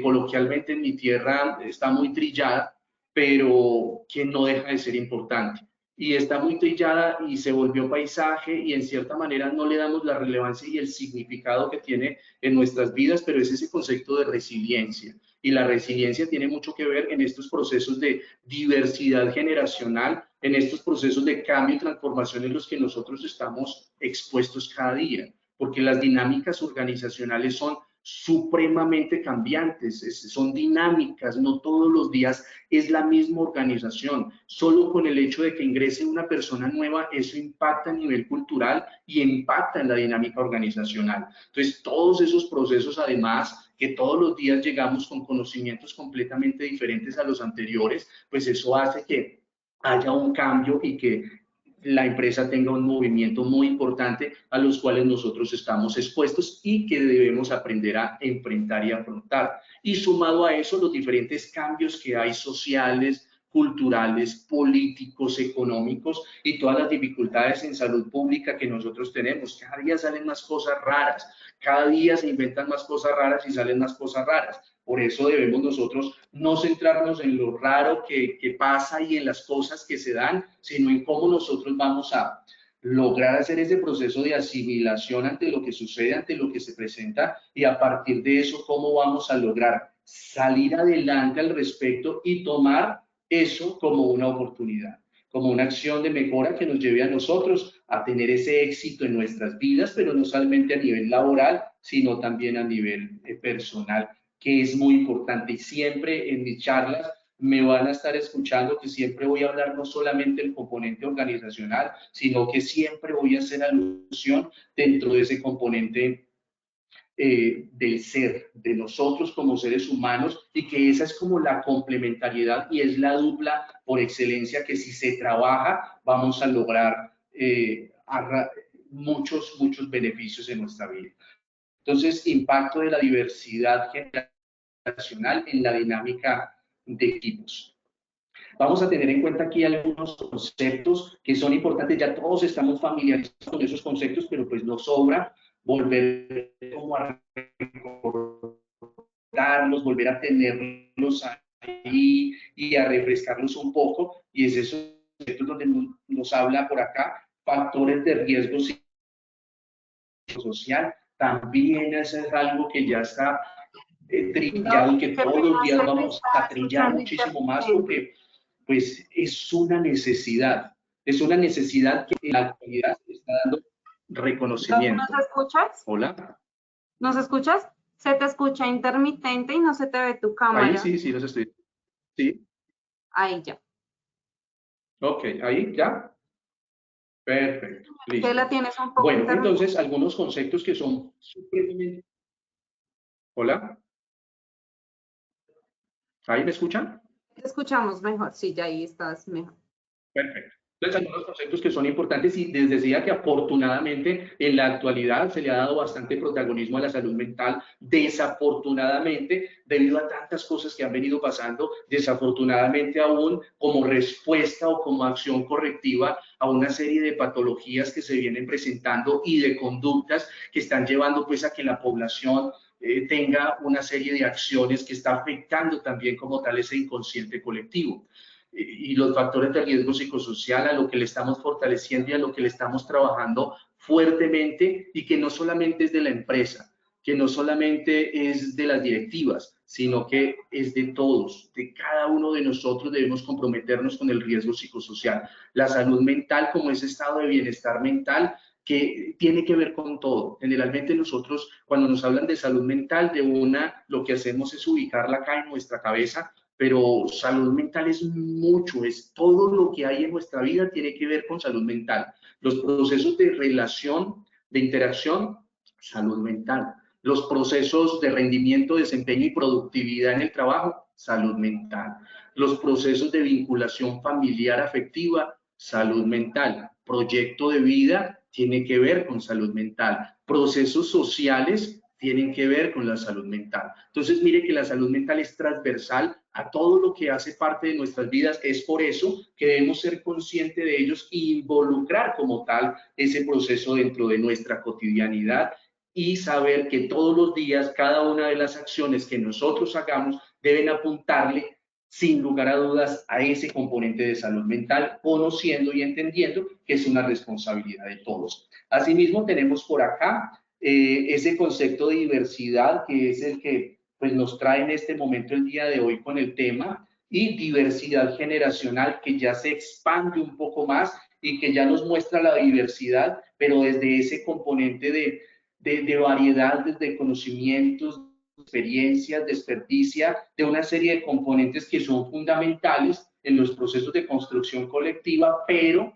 coloquialmente en mi tierra, está muy trillada, pero que no deja de ser importante. Y está muy trillada y se volvió paisaje, y en cierta manera no le damos la relevancia y el significado que tiene en nuestras vidas, pero es ese concepto de resiliencia. Y la resiliencia tiene mucho que ver en estos procesos de diversidad generacional, en estos procesos de cambio y transformación en los que nosotros estamos expuestos cada día, porque las dinámicas organizacionales son supremamente cambiantes, son dinámicas, no todos los días es la misma organización. Solo con el hecho de que ingrese una persona nueva, eso impacta a nivel cultural y impacta en la dinámica organizacional. Entonces, todos esos procesos, además, que todos los días llegamos con conocimientos completamente diferentes a los anteriores, pues eso hace que haya un cambio y que la empresa tenga un movimiento muy importante a los cuales nosotros estamos expuestos y que debemos aprender a enfrentar y afrontar. Y sumado a eso, los diferentes cambios que hay sociales, culturales, políticos, económicos y todas las dificultades en salud pública que nosotros tenemos. Cada día salen más cosas raras, cada día se inventan más cosas raras y salen más cosas raras. Por eso debemos nosotros no centrarnos en lo raro que pasa y en las cosas que se dan, sino en cómo nosotros vamos a lograr hacer ese proceso de asimilación ante lo que sucede, ante lo que se presenta, y a partir de eso, cómo vamos a lograr salir adelante al respecto y tomar eso como una oportunidad, como una acción de mejora que nos lleve a nosotros a tener ese éxito en nuestras vidas, pero no solamente a nivel laboral, sino también a nivel personal, que es muy importante. Y siempre en mis charlas me van a estar escuchando que siempre voy a hablar no solamente del componente organizacional, sino que siempre voy a hacer alusión dentro de ese componente del ser, de nosotros como seres humanos, y que esa es como la complementariedad y es la dupla por excelencia que si se trabaja vamos a lograr muchos beneficios en nuestra vida. Entonces, impacto de la diversidad generacional en la dinámica de equipos. Vamos a tener en cuenta aquí algunos conceptos que son importantes, ya todos estamos familiarizados con esos conceptos, pero pues nos sobra volver como a recordarlos, volver a tenerlos ahí y a refrescarlos un poco, y es esos conceptos donde nos habla por acá, factores de riesgo psicosocial, también eso es algo que ya está trillado y que todos los días vamos a trillar muchísimo más porque pues es una necesidad que en la actualidad se está dando reconocimiento. ¿Nos escuchas? Hola. ¿Nos escuchas? Se te escucha intermitente y no se te ve tu cámara. Ahí sí, los estoy. Sí. Ahí ya. Ok, ahí ya. Perfecto. Listo. Que la tienes un poco bueno, entonces algunos conceptos que son supremamente... Hola. ¿Ahí me escuchan? Te escuchamos mejor, sí, ya ahí estás mejor. Perfecto. Entonces, algunos conceptos que son importantes y les decía que afortunadamente en la actualidad se le ha dado bastante protagonismo a la salud mental. Desafortunadamente, debido a tantas cosas que han venido pasando, desafortunadamente aún como respuesta o como acción correctiva a una serie de patologías que se vienen presentando y de conductas que están llevando pues a que la población tenga una serie de acciones que está afectando también como tal ese inconsciente colectivo. Y los factores de riesgo psicosocial a lo que le estamos fortaleciendo y a lo que le estamos trabajando fuertemente, y que no solamente es de la empresa, que no solamente es de las directivas, sino que es de todos, de cada uno de nosotros debemos comprometernos con el riesgo psicosocial. La salud mental como ese estado de bienestar mental que tiene que ver con todo. Generalmente nosotros cuando nos hablan de salud mental, lo que hacemos es ubicarla acá en nuestra cabeza, pero salud mental es mucho, es todo lo que hay en nuestra vida tiene que ver con salud mental. Los procesos de relación, de interacción, salud mental. Los procesos de rendimiento, desempeño y productividad en el trabajo, salud mental. Los procesos de vinculación familiar afectiva, salud mental. Proyecto de vida tiene que ver con salud mental. Procesos sociales tienen que ver con la salud mental. Entonces, mire que la salud mental es transversal a todo lo que hace parte de nuestras vidas. Es por eso que debemos ser conscientes de ellos e involucrar como tal ese proceso dentro de nuestra cotidianidad y saber que todos los días cada una de las acciones que nosotros hagamos deben apuntarle sin lugar a dudas a ese componente de salud mental, conociendo y entendiendo que es una responsabilidad de todos. Asimismo, tenemos por acá ese concepto de diversidad, que es el que pues, nos trae en este momento el día de hoy con el tema, y diversidad generacional, que ya se expande un poco más y que ya nos muestra la diversidad, pero desde ese componente de variedad, desde conocimientos, experiencias, de experticia, de una serie de componentes que son fundamentales en los procesos de construcción colectiva, pero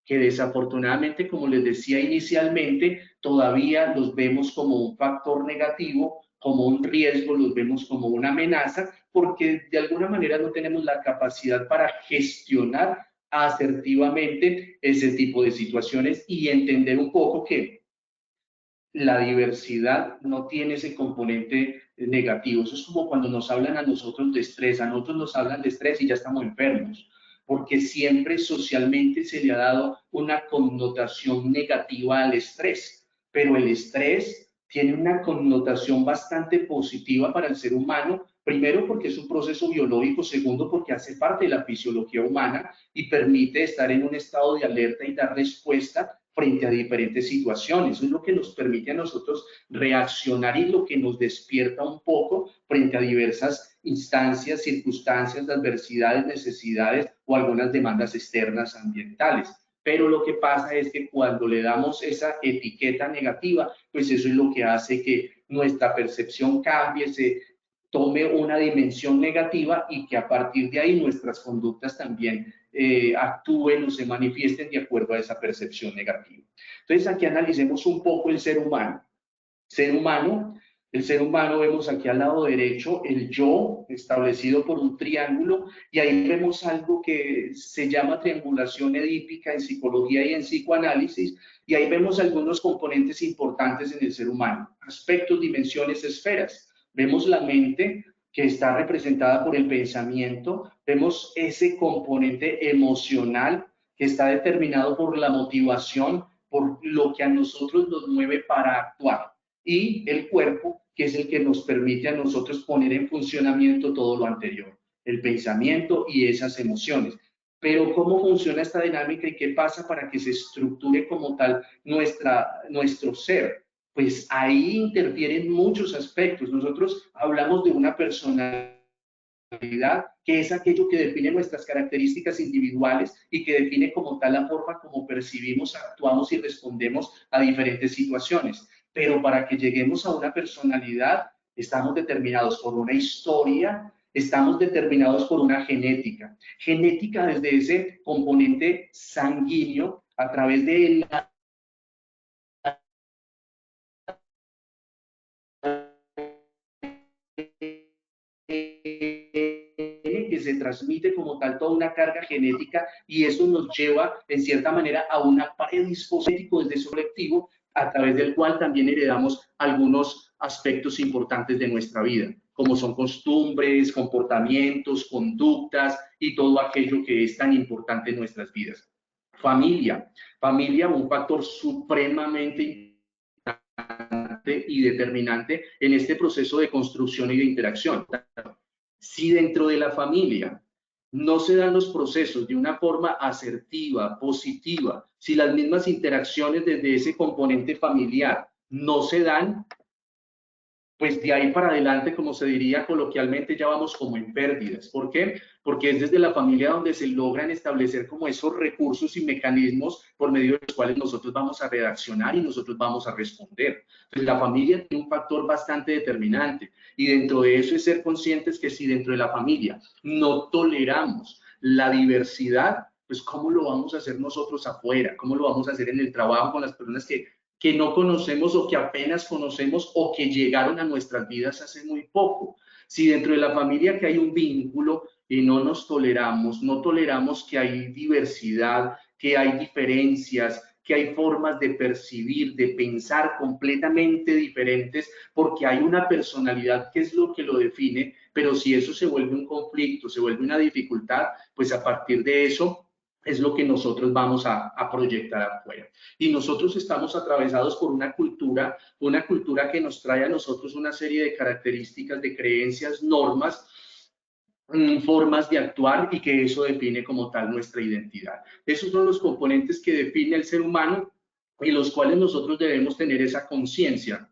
que desafortunadamente, como les decía inicialmente, todavía los vemos como un factor negativo, como un riesgo, los vemos como una amenaza, porque de alguna manera no tenemos la capacidad para gestionar asertivamente ese tipo de situaciones y entender un poco que la diversidad no tiene ese componente negativo. Eso es como cuando nos hablan a nosotros de estrés, a nosotros nos hablan de estrés y ya estamos enfermos, porque siempre socialmente se le ha dado una connotación negativa al estrés, pero el estrés tiene una connotación bastante positiva para el ser humano, primero porque es un proceso biológico, segundo porque hace parte de la fisiología humana y permite estar en un estado de alerta y dar respuesta frente a diferentes situaciones. Eso es lo que nos permite a nosotros reaccionar y lo que nos despierta un poco frente a diversas instancias, circunstancias, adversidades, necesidades o algunas demandas externas ambientales. Pero lo que pasa es que cuando le damos esa etiqueta negativa, pues eso es lo que hace que nuestra percepción cambie, se tome una dimensión negativa y que a partir de ahí nuestras conductas también actúen o se manifiesten de acuerdo a esa percepción negativa. Entonces aquí analicemos un poco el ser humano. El ser humano vemos aquí al lado derecho el yo establecido por un triángulo y ahí vemos algo que se llama triangulación edípica en psicología y en psicoanálisis y ahí vemos algunos componentes importantes en el ser humano, aspectos, dimensiones, esferas. Vemos la mente que está representada por el pensamiento, vemos ese componente emocional que está determinado por la motivación, por lo que a nosotros nos mueve para actuar, y el cuerpo, que es el que nos permite a nosotros poner en funcionamiento todo lo anterior, el pensamiento y esas emociones. Pero ¿cómo funciona esta dinámica y qué pasa para que se estructure como tal nuestro ser? Pues ahí interfieren muchos aspectos. Nosotros hablamos de una personalidad que es aquello que define nuestras características individuales y que define como tal la forma como percibimos, actuamos y respondemos a diferentes situaciones. Pero para que lleguemos a una personalidad, estamos determinados por una historia, estamos determinados por una genética. Genética desde ese componente sanguíneo a través de la que se transmite como tal toda una carga genética y eso nos lleva en cierta manera a una predisposición desde su colectivo a través del cual también heredamos algunos aspectos importantes de nuestra vida, como son costumbres, comportamientos, conductas y todo aquello que es tan importante en nuestras vidas. Familia, un factor supremamente importante y determinante en este proceso de construcción y de interacción. Si dentro de la familia no se dan los procesos de una forma asertiva, positiva, si las mismas interacciones desde ese componente familiar no se dan, pues de ahí para adelante, como se diría coloquialmente, ya vamos como en pérdidas. ¿Por qué? Porque es desde la familia donde se logran establecer como esos recursos y mecanismos por medio de los cuales nosotros vamos a reaccionar y nosotros vamos a responder. Entonces, la familia tiene un factor bastante determinante y dentro de eso es ser conscientes que si dentro de la familia no toleramos la diversidad, pues ¿cómo lo vamos a hacer nosotros afuera? ¿Cómo lo vamos a hacer en el trabajo con las personas que no conocemos o que apenas conocemos o que llegaron a nuestras vidas hace muy poco? Si dentro de la familia que hay un vínculo y no nos toleramos, no toleramos que hay diversidad, que hay diferencias, que hay formas de percibir, de pensar completamente diferentes, porque hay una personalidad que es lo que lo define, pero si eso se vuelve un conflicto, se vuelve una dificultad, pues a partir de eso es lo que nosotros vamos a proyectar afuera. Y nosotros estamos atravesados por una cultura que nos trae a nosotros una serie de características, de creencias, normas, formas de actuar y que eso define como tal nuestra identidad. Esos son los componentes que define el ser humano y los cuales nosotros debemos tener esa conciencia.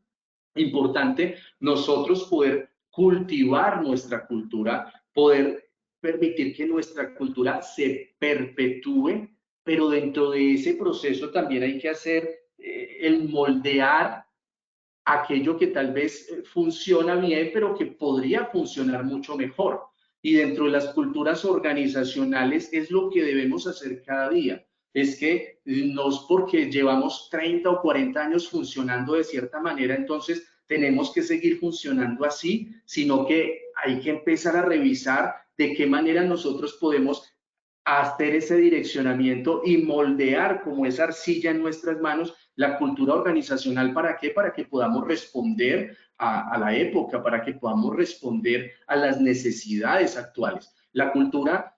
Importante nosotros poder cultivar nuestra cultura, poder permitir que nuestra cultura se perpetúe, pero dentro de ese proceso también hay que hacer el moldear aquello que tal vez funciona bien, pero que podría funcionar mucho mejor. Y dentro de las culturas organizacionales es lo que debemos hacer cada día. Es que no es porque llevamos 30 o 40 años funcionando de cierta manera, entonces tenemos que seguir funcionando así, sino que hay que empezar a revisar de qué manera nosotros podemos hacer ese direccionamiento y moldear como esa arcilla en nuestras manos La cultura organizacional, ¿para qué? Para que podamos responder a la época, para que podamos responder a las necesidades actuales. La cultura,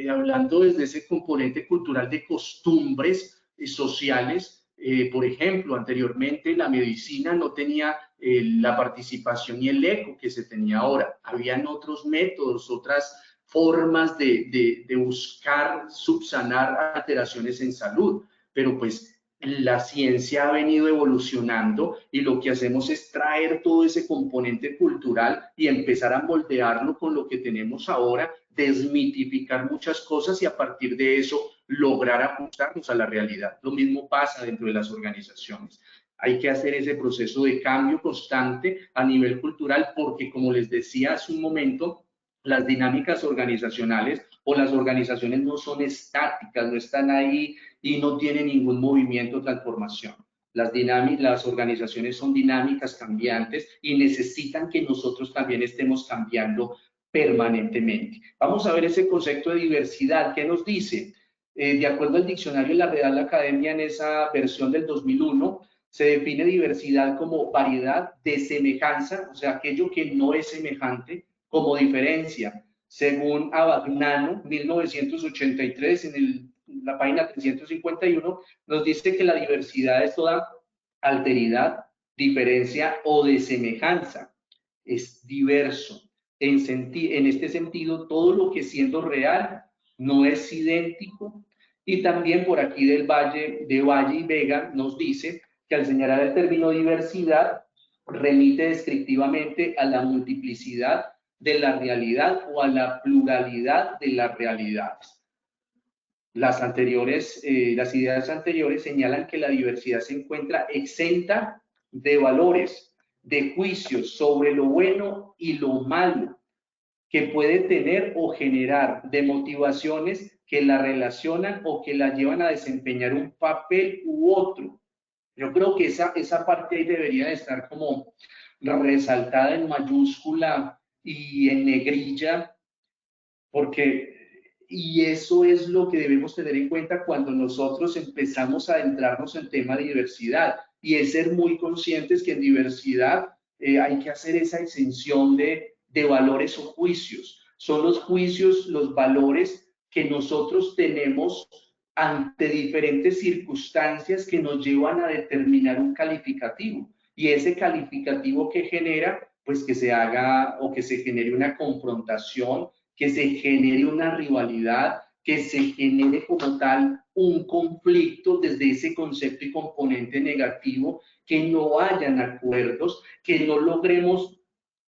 hablando desde ese componente cultural de costumbres sociales, por ejemplo, anteriormente la medicina no tenía la participación y el eco que se tenía ahora. Habían otros métodos, otras formas de buscar subsanar alteraciones en salud, pero pues la ciencia ha venido evolucionando y lo que hacemos es traer todo ese componente cultural y empezar a moldearlo con lo que tenemos ahora, desmitificar muchas cosas y a partir de eso lograr ajustarnos a la realidad. Lo mismo pasa dentro de las organizaciones. Hay que hacer ese proceso de cambio constante a nivel cultural porque, como les decía hace un momento, las dinámicas organizacionales o las organizaciones no son estáticas, no están ahí y no tienen ningún movimiento o transformación. Las organizaciones son dinámicas, cambiantes y necesitan que nosotros también estemos cambiando permanentemente. Vamos a ver ese concepto de diversidad. ¿Qué nos dice? De acuerdo al diccionario de la Real Academia, en esa versión del 2001, se define diversidad como variedad de semejanza, o sea, aquello que no es semejante, como diferencia. Según Abagnano, 1983, en la página 351, nos dice que la diversidad es toda alteridad, diferencia o desemejanza. Es diverso. En este sentido, todo lo que siendo real no es idéntico. Y también por aquí de Valle y Vega nos dice que al señalar el término diversidad remite descriptivamente a la multiplicidad de la realidad o a la pluralidad de las realidades. Las ideas anteriores señalan que la diversidad se encuentra exenta de valores, de juicios sobre lo bueno y lo malo que puede tener o generar, de motivaciones que la relacionan o que la llevan a desempeñar un papel u otro. Yo creo que esa parte ahí debería de estar como resaltada en mayúscula y en negrilla, y eso es lo que debemos tener en cuenta cuando nosotros empezamos a adentrarnos en tema de diversidad, y es ser muy conscientes que en diversidad hay que hacer esa exención de valores o juicios. Son los juicios, los valores que nosotros tenemos ante diferentes circunstancias que nos llevan a determinar un calificativo, y ese calificativo que genera, pues que se haga o que se genere una confrontación, que se genere una rivalidad, que se genere como tal un conflicto desde ese concepto y componente negativo, que no hayan acuerdos, que no logremos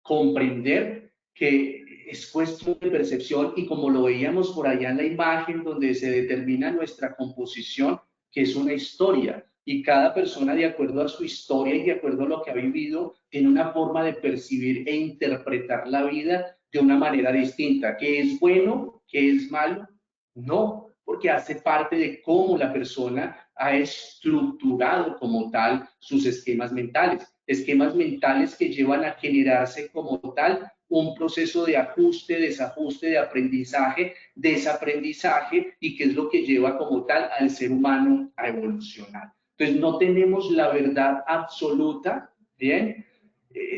comprender que es cuestión de percepción, y como lo veíamos por allá en la imagen donde se determina nuestra composición, que es una historia, y cada persona de acuerdo a su historia y de acuerdo a lo que ha vivido tiene una forma de percibir e interpretar la vida de una manera distinta. ¿Qué es bueno? ¿Qué es malo? No, porque hace parte de cómo la persona ha estructurado como tal sus esquemas mentales que llevan a generarse como tal un proceso de ajuste, desajuste, de aprendizaje, desaprendizaje, y que es lo que lleva como tal al ser humano a evolucionar. Entonces no tenemos la verdad absoluta, ¿bien?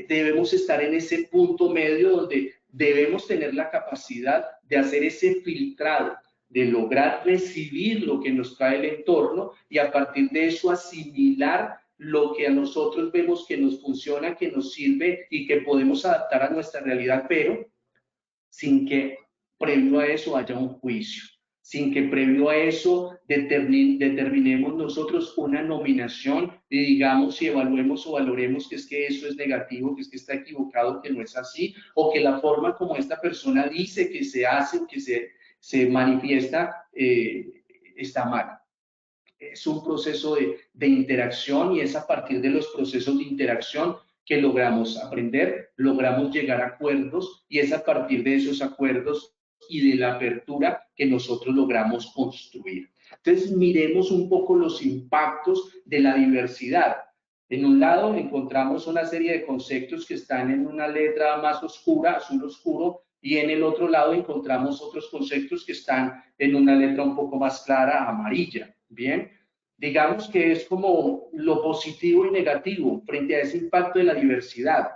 Debemos estar en ese punto medio donde debemos tener la capacidad de hacer ese filtrado, de lograr recibir lo que nos trae el entorno y a partir de eso asimilar lo que a nosotros vemos que nos funciona, que nos sirve y que podemos adaptar a nuestra realidad, pero sin que previo a eso haya un juicio, sin que previo a eso determinemos nosotros una nominación y digamos y evaluemos o valoremos que es que eso es negativo, que es que está equivocado, que no es así, o que la forma como esta persona dice que se hace o que se manifiesta está mal. Es un proceso de interacción, y es a partir de los procesos de interacción que logramos aprender, logramos llegar a acuerdos, y es a partir de esos acuerdos y de la apertura que nosotros logramos construir. Entonces, miremos un poco los impactos de la diversidad. En un lado encontramos una serie de conceptos que están en una letra más oscura, azul oscuro, y en el otro lado encontramos otros conceptos que están en una letra un poco más clara, amarilla. Bien, Digamos que es como lo positivo y negativo frente a ese impacto de la diversidad.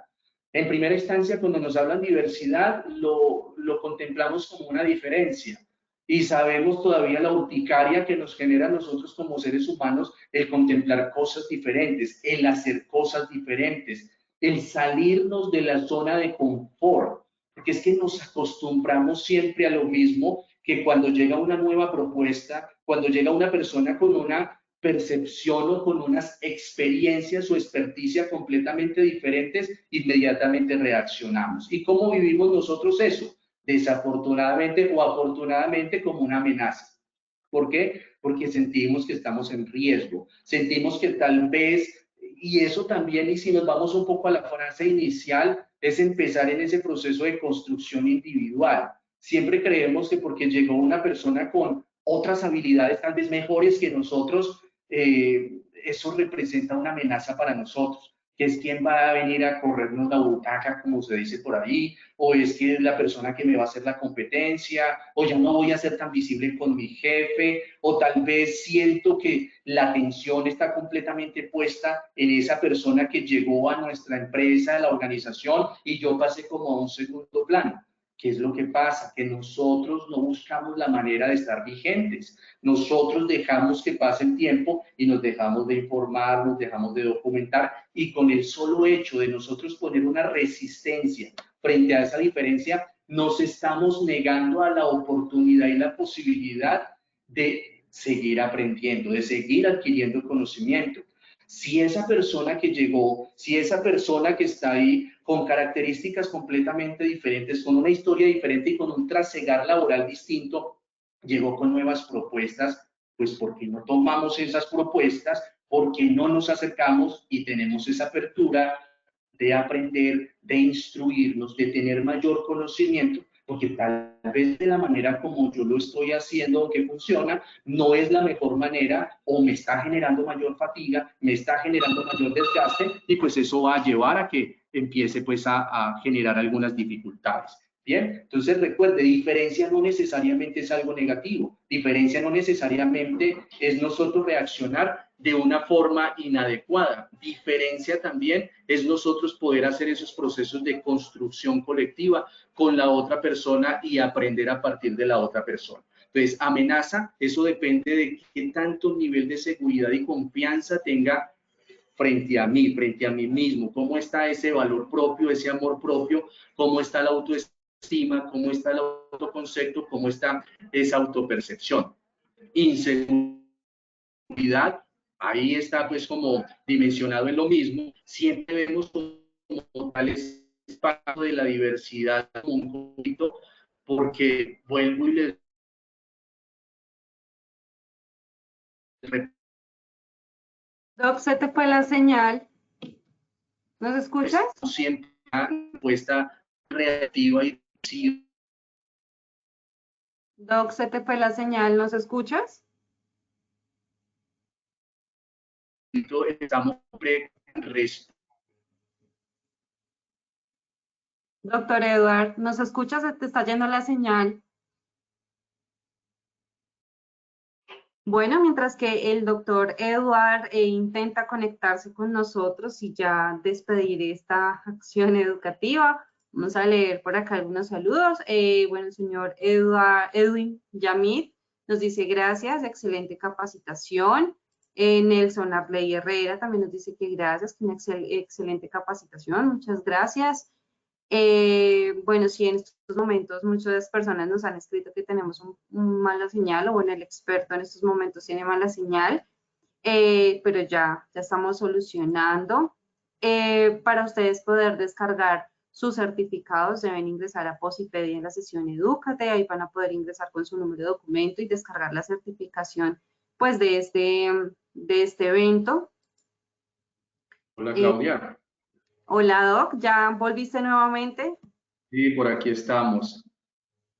En primera instancia, cuando nos hablan diversidad, lo contemplamos como una diferencia y sabemos todavía la urticaria que nos genera a nosotros como seres humanos el contemplar cosas diferentes, el hacer cosas diferentes, el salirnos de la zona de confort, porque es que nos acostumbramos siempre a lo mismo, que cuando llega una nueva propuesta, cuando llega una persona con una percepción o con unas experiencias o experticia completamente diferentes, inmediatamente reaccionamos. ¿Y cómo vivimos nosotros eso? Desafortunadamente o afortunadamente como una amenaza. ¿Por qué? Porque sentimos que estamos en riesgo, sentimos que tal vez, y eso también, y si nos vamos un poco a la frase inicial, es empezar en ese proceso de construcción individual. Siempre creemos que porque llegó una persona con otras habilidades tal vez mejores que nosotros, eso representa una amenaza para nosotros, que es quien va a venir a corrernos la butaca, como se dice por ahí, o es que es la persona que me va a hacer la competencia, o ya no voy a ser tan visible con mi jefe, o tal vez siento que la atención está completamente puesta en esa persona que llegó a nuestra empresa, a la organización, y yo pasé como a un segundo plano. ¿Qué es lo que pasa? Que nosotros no buscamos la manera de estar vigentes. Nosotros dejamos que pase el tiempo y nos dejamos de informar, nos dejamos de documentar, y con el solo hecho de nosotros poner una resistencia frente a esa diferencia, nos estamos negando a la oportunidad y la posibilidad de seguir aprendiendo, de seguir adquiriendo conocimiento. Si esa persona que llegó, si esa persona que está ahí con características completamente diferentes, con una historia diferente y con un trasegar laboral distinto, llegó con nuevas propuestas, pues ¿por qué no tomamos esas propuestas? ¿Por qué no nos acercamos y tenemos esa apertura de aprender, de instruirnos, de tener mayor conocimiento? Porque tal vez de la manera como yo lo estoy haciendo o que funciona, no es la mejor manera, o me está generando mayor fatiga, me está generando mayor desgaste, y pues eso va a llevar a que empiece pues a generar algunas dificultades. Bien, entonces recuerde, diferencia no necesariamente es algo negativo, diferencia no necesariamente es nosotros reaccionar de una forma inadecuada, diferencia también es nosotros poder hacer esos procesos de construcción colectiva con la otra persona y aprender a partir de la otra persona. Entonces, amenaza, eso depende de qué tanto nivel de seguridad y confianza tenga frente a mí mismo, cómo está ese valor propio, ese amor propio, cómo está la autoestima, cómo está el autoconcepto, cómo está esa autopercepción. Inseguridad, ahí está pues como dimensionado en lo mismo, siempre vemos como tal espacio de la diversidad como un poquito, porque vuelvo y les Doc, se te fue la señal. ¿Nos escuchas? siempre una respuesta reactiva y Doc, se te fue la señal. ¿Nos escuchas? estamos Doctor Edward, ¿nos escuchas? Se te está yendo la señal. Bueno, mientras que el doctor Edward intenta conectarse con nosotros y ya despedir esta acción educativa, vamos a leer por acá algunos saludos. Bueno, el señor Edwin Yamid nos dice gracias, excelente capacitación. Nelson Arley Herrera también nos dice que gracias, que una excelente capacitación, muchas gracias. Bueno, sí, en estos momentos muchas personas nos han escrito que tenemos un mala señal, o bueno, el experto en estos momentos tiene mala señal, pero ya estamos solucionando. Para ustedes poder descargar sus certificados deben ingresar a Posipedia en la sesión Edúcate, ahí van a poder ingresar con su número de documento y descargar la certificación pues de este evento. Hola, Claudia. Hola, Doc, ¿ya volviste nuevamente? Sí, por aquí estamos.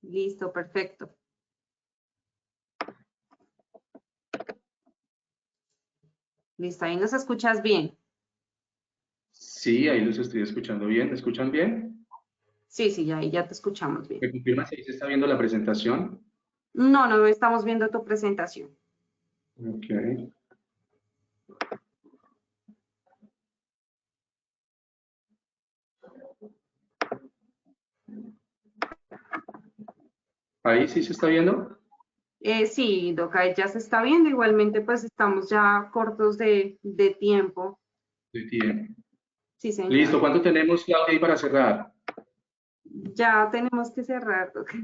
Listo, perfecto. Listo, ahí nos escuchas bien. Sí, ahí los estoy escuchando bien. ¿Me escuchan bien? Sí, ahí ya te escuchamos bien. ¿Me confirma si ahí se está viendo la presentación? No estamos viendo tu presentación. Ok. Ahí sí se está viendo. Sí, Doca, ya se está viendo. Igualmente, pues estamos ya cortos de tiempo. Sí, tiene. Sí, señor. Listo, ¿cuánto tenemos, Claudia, ahí para cerrar? Ya tenemos que cerrar, Doca.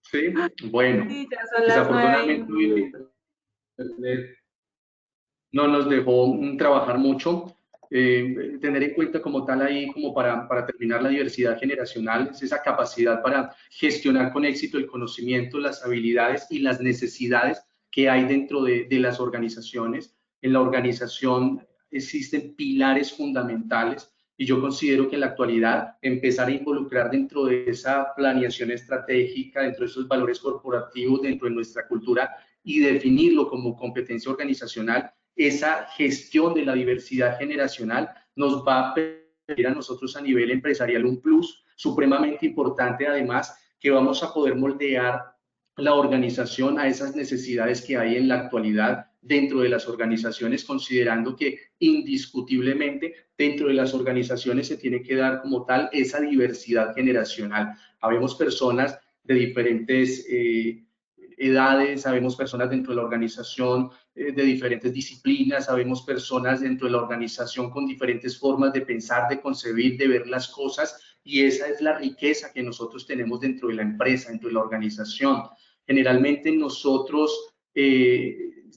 Sí, bueno, Sí, ya son las 9:01 desafortunadamente hoy no nos dejó trabajar mucho. Tener en cuenta como tal ahí, como para terminar, la diversidad generacional, es esa capacidad para gestionar con éxito el conocimiento, las habilidades y las necesidades que hay dentro de las organizaciones. En la organización existen pilares fundamentales y yo considero que en la actualidad empezar a involucrar dentro de esa planeación estratégica, dentro de esos valores corporativos, dentro de nuestra cultura y definirlo como competencia organizacional, esa gestión de la diversidad generacional nos va a permitir a nosotros a nivel empresarial un plus supremamente importante, además que vamos a poder moldear la organización a esas necesidades que hay en la actualidad dentro de las organizaciones, considerando que indiscutiblemente dentro de las organizaciones se tiene que dar como tal esa diversidad generacional. Habemos personas de diferentes edades, sabemos personas dentro de la organización de diferentes disciplinas, sabemos personas dentro de la organización con diferentes formas de pensar, de concebir, de ver las cosas, y esa es la riqueza que nosotros tenemos dentro de la empresa, dentro de la organización. Generalmente nosotros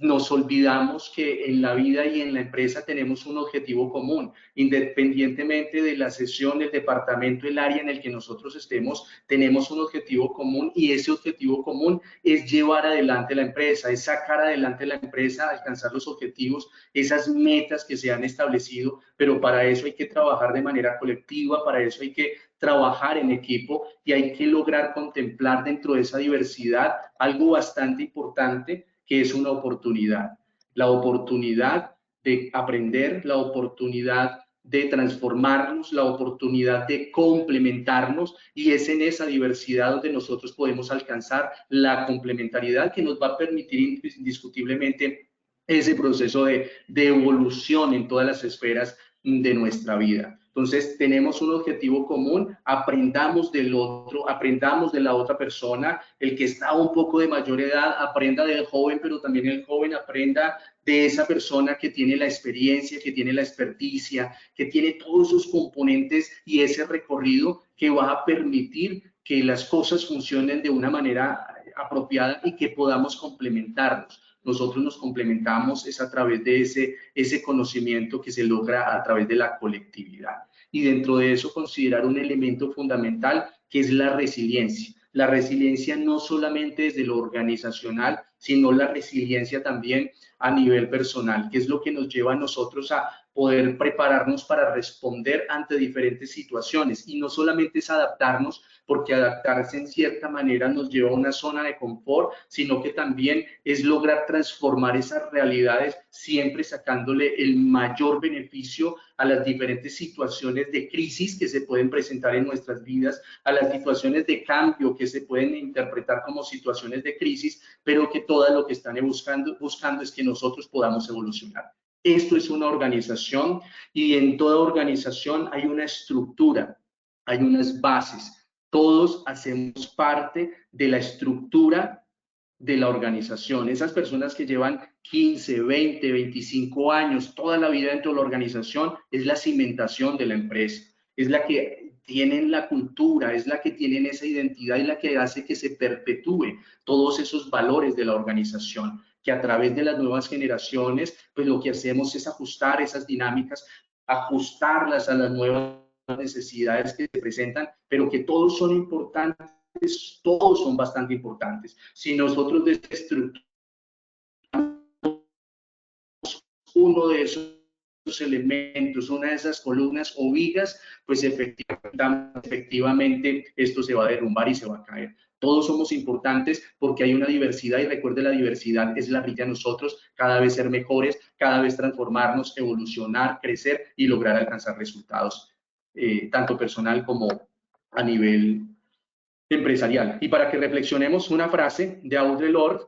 nos olvidamos que en la vida y en la empresa tenemos un objetivo común, independientemente de la sesión, del departamento, el área en el que nosotros estemos, tenemos un objetivo común y ese objetivo común es llevar adelante la empresa, es sacar adelante la empresa, alcanzar los objetivos, esas metas que se han establecido, pero para eso hay que trabajar de manera colectiva, para eso hay que trabajar en equipo y hay que lograr contemplar dentro de esa diversidad algo bastante importante que es una oportunidad. La oportunidad de aprender, la oportunidad de transformarnos, la oportunidad de complementarnos, y es en esa diversidad donde nosotros podemos alcanzar la complementariedad que nos va a permitir indiscutiblemente ese proceso de evolución en todas las esferas de nuestra vida. Entonces, tenemos un objetivo común, aprendamos del otro, aprendamos de la otra persona, el que está un poco de mayor edad aprenda del joven, pero también el joven aprenda de esa persona que tiene la experiencia, que tiene la experticia, que tiene todos esos componentes y ese recorrido que va a permitir que las cosas funcionen de una manera apropiada y que podamos complementarnos. Nosotros nos complementamos es a través de ese conocimiento que se logra a través de la colectividad. Y dentro de eso considerar un elemento fundamental que es la resiliencia. La resiliencia no solamente desde lo organizacional, sino la resiliencia también a nivel personal, que es lo que nos lleva a nosotros a poder prepararnos para responder ante diferentes situaciones. Y no solamente es adaptarnos, porque adaptarse en cierta manera nos lleva a una zona de confort, sino que también es lograr transformar esas realidades, siempre sacándole el mayor beneficio a las diferentes situaciones de crisis que se pueden presentar en nuestras vidas, a las situaciones de cambio que se pueden interpretar como situaciones de crisis, pero que todo lo que están buscando es que nosotros podamos evolucionar. Esto es una organización y en toda organización hay una estructura, hay unas bases. Todos hacemos parte de la estructura de la organización. Esas personas que llevan 15, 20, 25 años, toda la vida dentro de la organización, es la cimentación de la empresa, es la que tienen la cultura, es la que tienen esa identidad y la que hace que se perpetúe todos esos valores de la organización, que a través de las nuevas generaciones, pues lo que hacemos es ajustar esas dinámicas, ajustarlas a las nuevas necesidades que se presentan, pero que todos son importantes, todos son bastante importantes. Si nosotros desestructuramos uno de esos elementos, una de esas columnas o vigas, pues efectivamente esto se va a derrumbar y se va a caer. Todos somos importantes porque hay una diversidad y recuerde, la diversidad es la riqueza de nosotros, cada vez ser mejores, cada vez transformarnos, evolucionar, crecer y lograr alcanzar resultados, tanto personal como a nivel empresarial. Y para que reflexionemos, una frase de Audre Lorde,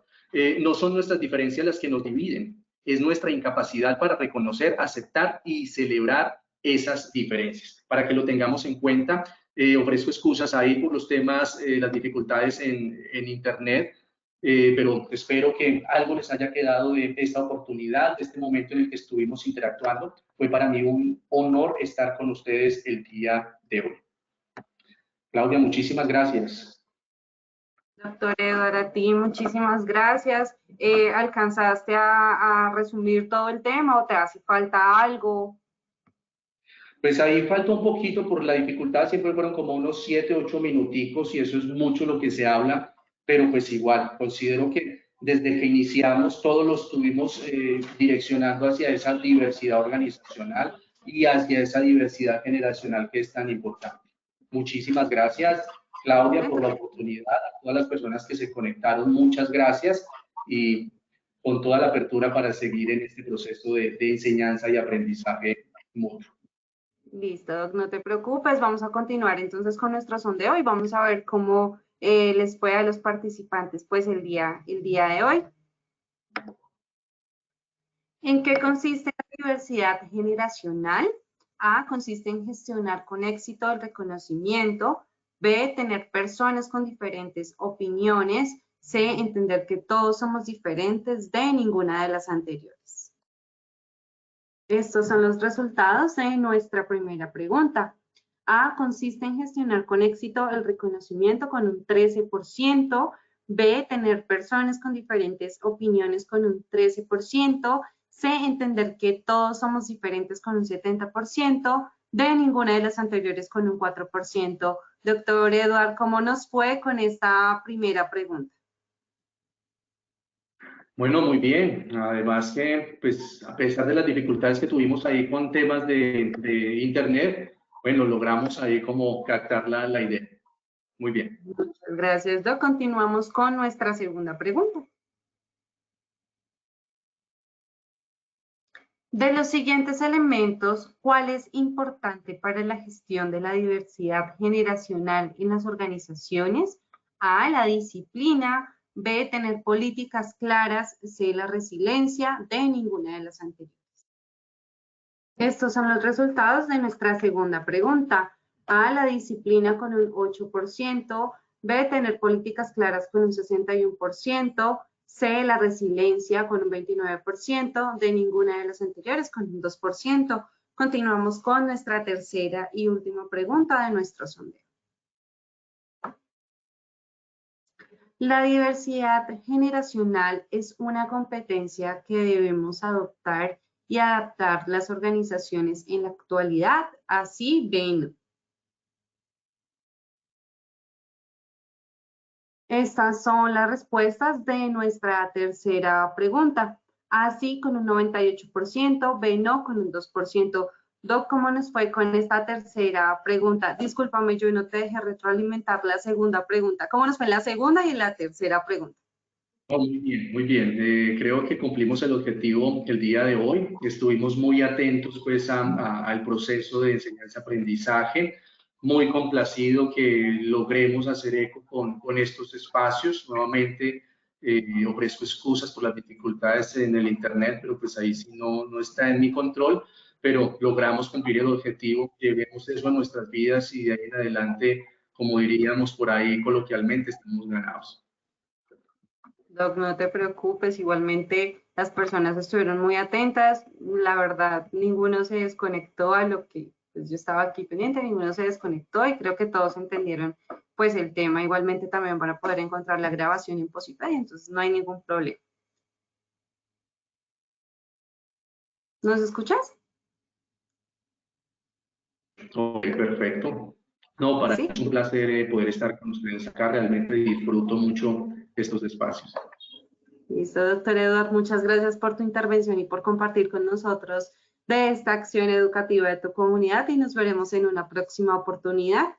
no son nuestras diferencias las que nos dividen, es nuestra incapacidad para reconocer, aceptar y celebrar esas diferencias. Para que lo tengamos en cuenta, ofrezco excusas ahí por los temas, las dificultades en Internet, pero espero que algo les haya quedado de esta oportunidad, de este momento en el que estuvimos interactuando. Fue para mí un honor estar con ustedes el día de hoy. Claudia, muchísimas gracias. Doctor Eduardo, a ti muchísimas gracias. ¿Alcanzaste a resumir todo el tema o te hace falta algo? Pues ahí falta un poquito por la dificultad, siempre fueron como unos 7, 8 minuticos y eso es mucho lo que se habla, pero pues igual, considero que desde que iniciamos todos lo estuvimos direccionando hacia esa diversidad organizacional y hacia esa diversidad generacional que es tan importante. Muchísimas gracias, Claudia, por la oportunidad, a todas las personas que se conectaron, muchas gracias y con toda la apertura para seguir en este proceso de enseñanza y aprendizaje mutuo. Listo, Doc, no te preocupes, vamos a continuar entonces con nuestro sondeo y vamos a ver cómo les fue a los participantes pues el día de hoy. ¿En qué consiste la diversidad generacional? A, consiste en gestionar con éxito el reconocimiento. B, tener personas con diferentes opiniones. C, entender que todos somos diferentes. D, ninguna de las anteriores. Estos son los resultados de nuestra primera pregunta. A, consiste en gestionar con éxito el reconocimiento con un 13%. B, tener personas con diferentes opiniones con un 13%. C, entender que todos somos diferentes con un 70%. D, ninguna de las anteriores con un 4%. Doctor Eduardo, ¿cómo nos fue con esta primera pregunta? Bueno, muy bien. Además que, pues, a pesar de las dificultades que tuvimos ahí con temas de Internet, bueno, logramos ahí como captar la idea. Muy bien. Muchas gracias, Doc. Continuamos con nuestra segunda pregunta. De los siguientes elementos, ¿cuál es importante para la gestión de la diversidad generacional en las organizaciones? A, la disciplina. B, tener políticas claras. C, la resiliencia. D, ninguna de las anteriores. Estos son los resultados de nuestra segunda pregunta. A, la disciplina con un 8%. B, tener políticas claras con un 61%. C, la resiliencia con un 29%. D, ninguna de las anteriores con un 2%. Continuamos con nuestra tercera y última pregunta de nuestro sondeo. La diversidad generacional es una competencia que debemos adoptar y adaptar las organizaciones en la actualidad. Así ven. Estas son las respuestas de nuestra tercera pregunta. Así con un 98%, B no con un 2%. Doc, ¿cómo nos fue con esta tercera pregunta? Discúlpame, yo no te dejé retroalimentar la segunda pregunta. ¿Cómo nos fue en la segunda y en la tercera pregunta? Oh, muy bien, muy bien. Creo que cumplimos el objetivo el día de hoy. Estuvimos muy atentos pues al proceso de enseñanza-aprendizaje. Muy complacido que logremos hacer eco con estos espacios. Nuevamente ofrezco excusas por las dificultades en el Internet, pero pues ahí sí no está en mi control, pero logramos cumplir el objetivo. Llevemos eso a nuestras vidas y de ahí en adelante, como diríamos por ahí coloquialmente, estamos ganados. Doc, no te preocupes, igualmente las personas estuvieron muy atentas, la verdad, ninguno se desconectó a lo que pues, yo estaba aquí pendiente, ninguno se desconectó y creo que todos entendieron pues el tema, igualmente también van a poder encontrar la grabación en Posipedia, entonces no hay ningún problema. ¿Nos escuchas? Ok, perfecto. No, para mí es un placer poder estar con ustedes acá, realmente disfruto mucho estos espacios. Listo, doctor Eduardo, muchas gracias por tu intervención y por compartir con nosotros de esta acción educativa de tu comunidad y nos veremos en una próxima oportunidad.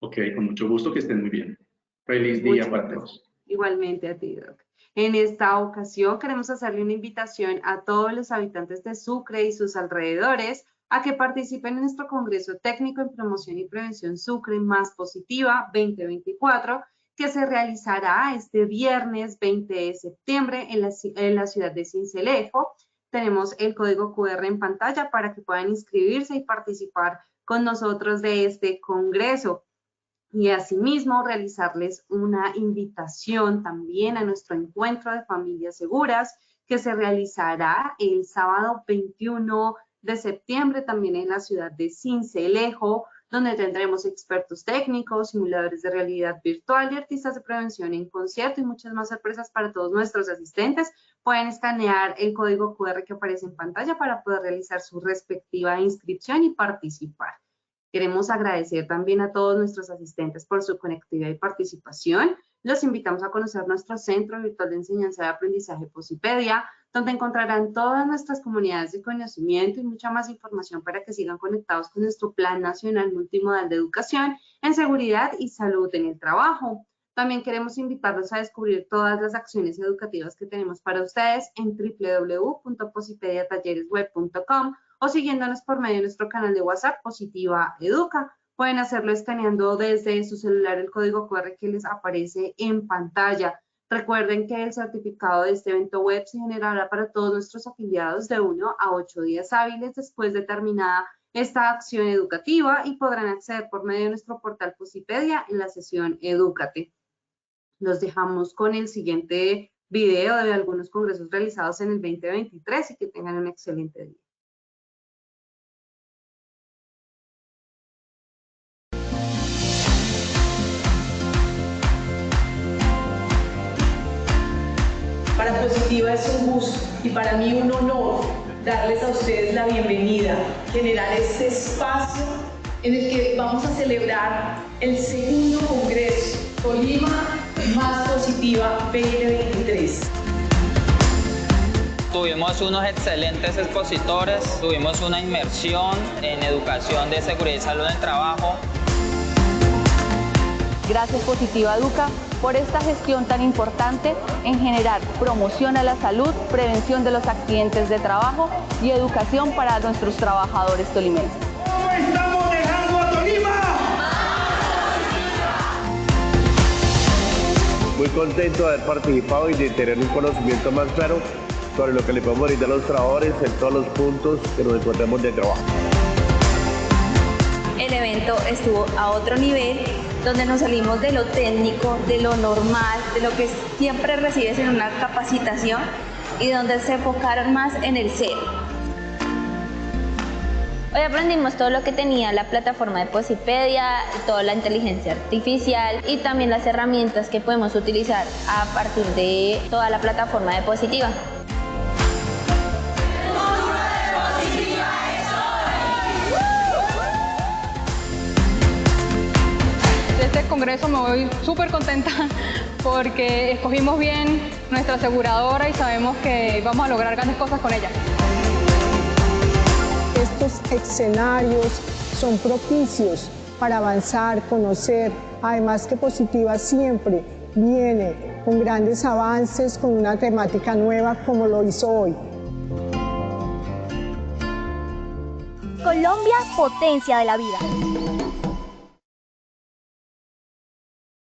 Ok, con mucho gusto, que estén muy bien. Feliz día para todos. Igualmente a ti, Doc. En esta ocasión queremos hacerle una invitación a todos los habitantes de Sucre y sus alrededores a que participen en nuestro Congreso Técnico en Promoción y Prevención Sucre Más Positiva 2024, que se realizará este viernes 20 de septiembre en la ciudad de Sincelejo. tenemos el código QR en pantalla para que puedan inscribirse y participar con nosotros de este congreso. Y asimismo realizarles una invitación también a nuestro encuentro de familias seguras que se realizará el sábado 21 de septiembre también en la ciudad de Sincelejo, donde tendremos expertos técnicos, simuladores de realidad virtual y artistas de prevención en concierto y muchas más sorpresas para todos nuestros asistentes. Pueden escanear el código QR que aparece en pantalla para poder realizar su respectiva inscripción y participar. Queremos agradecer también a todos nuestros asistentes por su conectividad y participación. Los invitamos a conocer nuestro Centro Virtual de Enseñanza y Aprendizaje Posipedia, donde encontrarán todas nuestras comunidades de conocimiento y mucha más información para que sigan conectados con nuestro Plan Nacional Multimodal de Educación en Seguridad y Salud en el Trabajo. También queremos invitarlos a descubrir todas las acciones educativas que tenemos para ustedes en www.posipediatalleresweb.com o siguiéndonos por medio de nuestro canal de WhatsApp Positiva Educa. Pueden hacerlo escaneando desde su celular el código QR que les aparece en pantalla. Recuerden que el certificado de este evento web se generará para todos nuestros afiliados de 1 a 8 días hábiles después de terminada esta acción educativa y podrán acceder por medio de nuestro portal Posipedia en la sesión Edúcate. Los dejamos con el siguiente video de algunos congresos realizados en el 2023 y que tengan un excelente día. Para Positiva es un gusto y para mí un honor darles a ustedes la bienvenida, generar este espacio en el que vamos a celebrar el segundo Congreso Tolima Más Positiva 2023. Tuvimos unos excelentes expositores, tuvimos una inmersión en educación de seguridad y salud en el trabajo. Gracias Positiva Educa por esta gestión tan importante en generar promoción a la salud, prevención de los accidentes de trabajo y educación para nuestros trabajadores tolimenses. ¿Cómo estamos dejando a Tolima? Muy contento de haber participado y de tener un conocimiento más claro sobre lo que le podemos brindar a los trabajadores en todos los puntos que nos encontramos de trabajo. El evento estuvo a otro nivel, donde nos salimos de lo técnico, de lo normal, de lo que siempre recibes en una capacitación y donde se enfocaron más en el ser. Hoy aprendimos todo lo que tenía la plataforma de Posipedia, toda la inteligencia artificial y también las herramientas que podemos utilizar a partir de toda la plataforma de Positiva. De este congreso me voy súper contenta porque escogimos bien nuestra aseguradora y sabemos que vamos a lograr grandes cosas con ella. Estos escenarios son propicios para avanzar, conocer, además que Positiva siempre viene con grandes avances, con una temática nueva como lo hizo hoy. Colombia, potencia de la vida.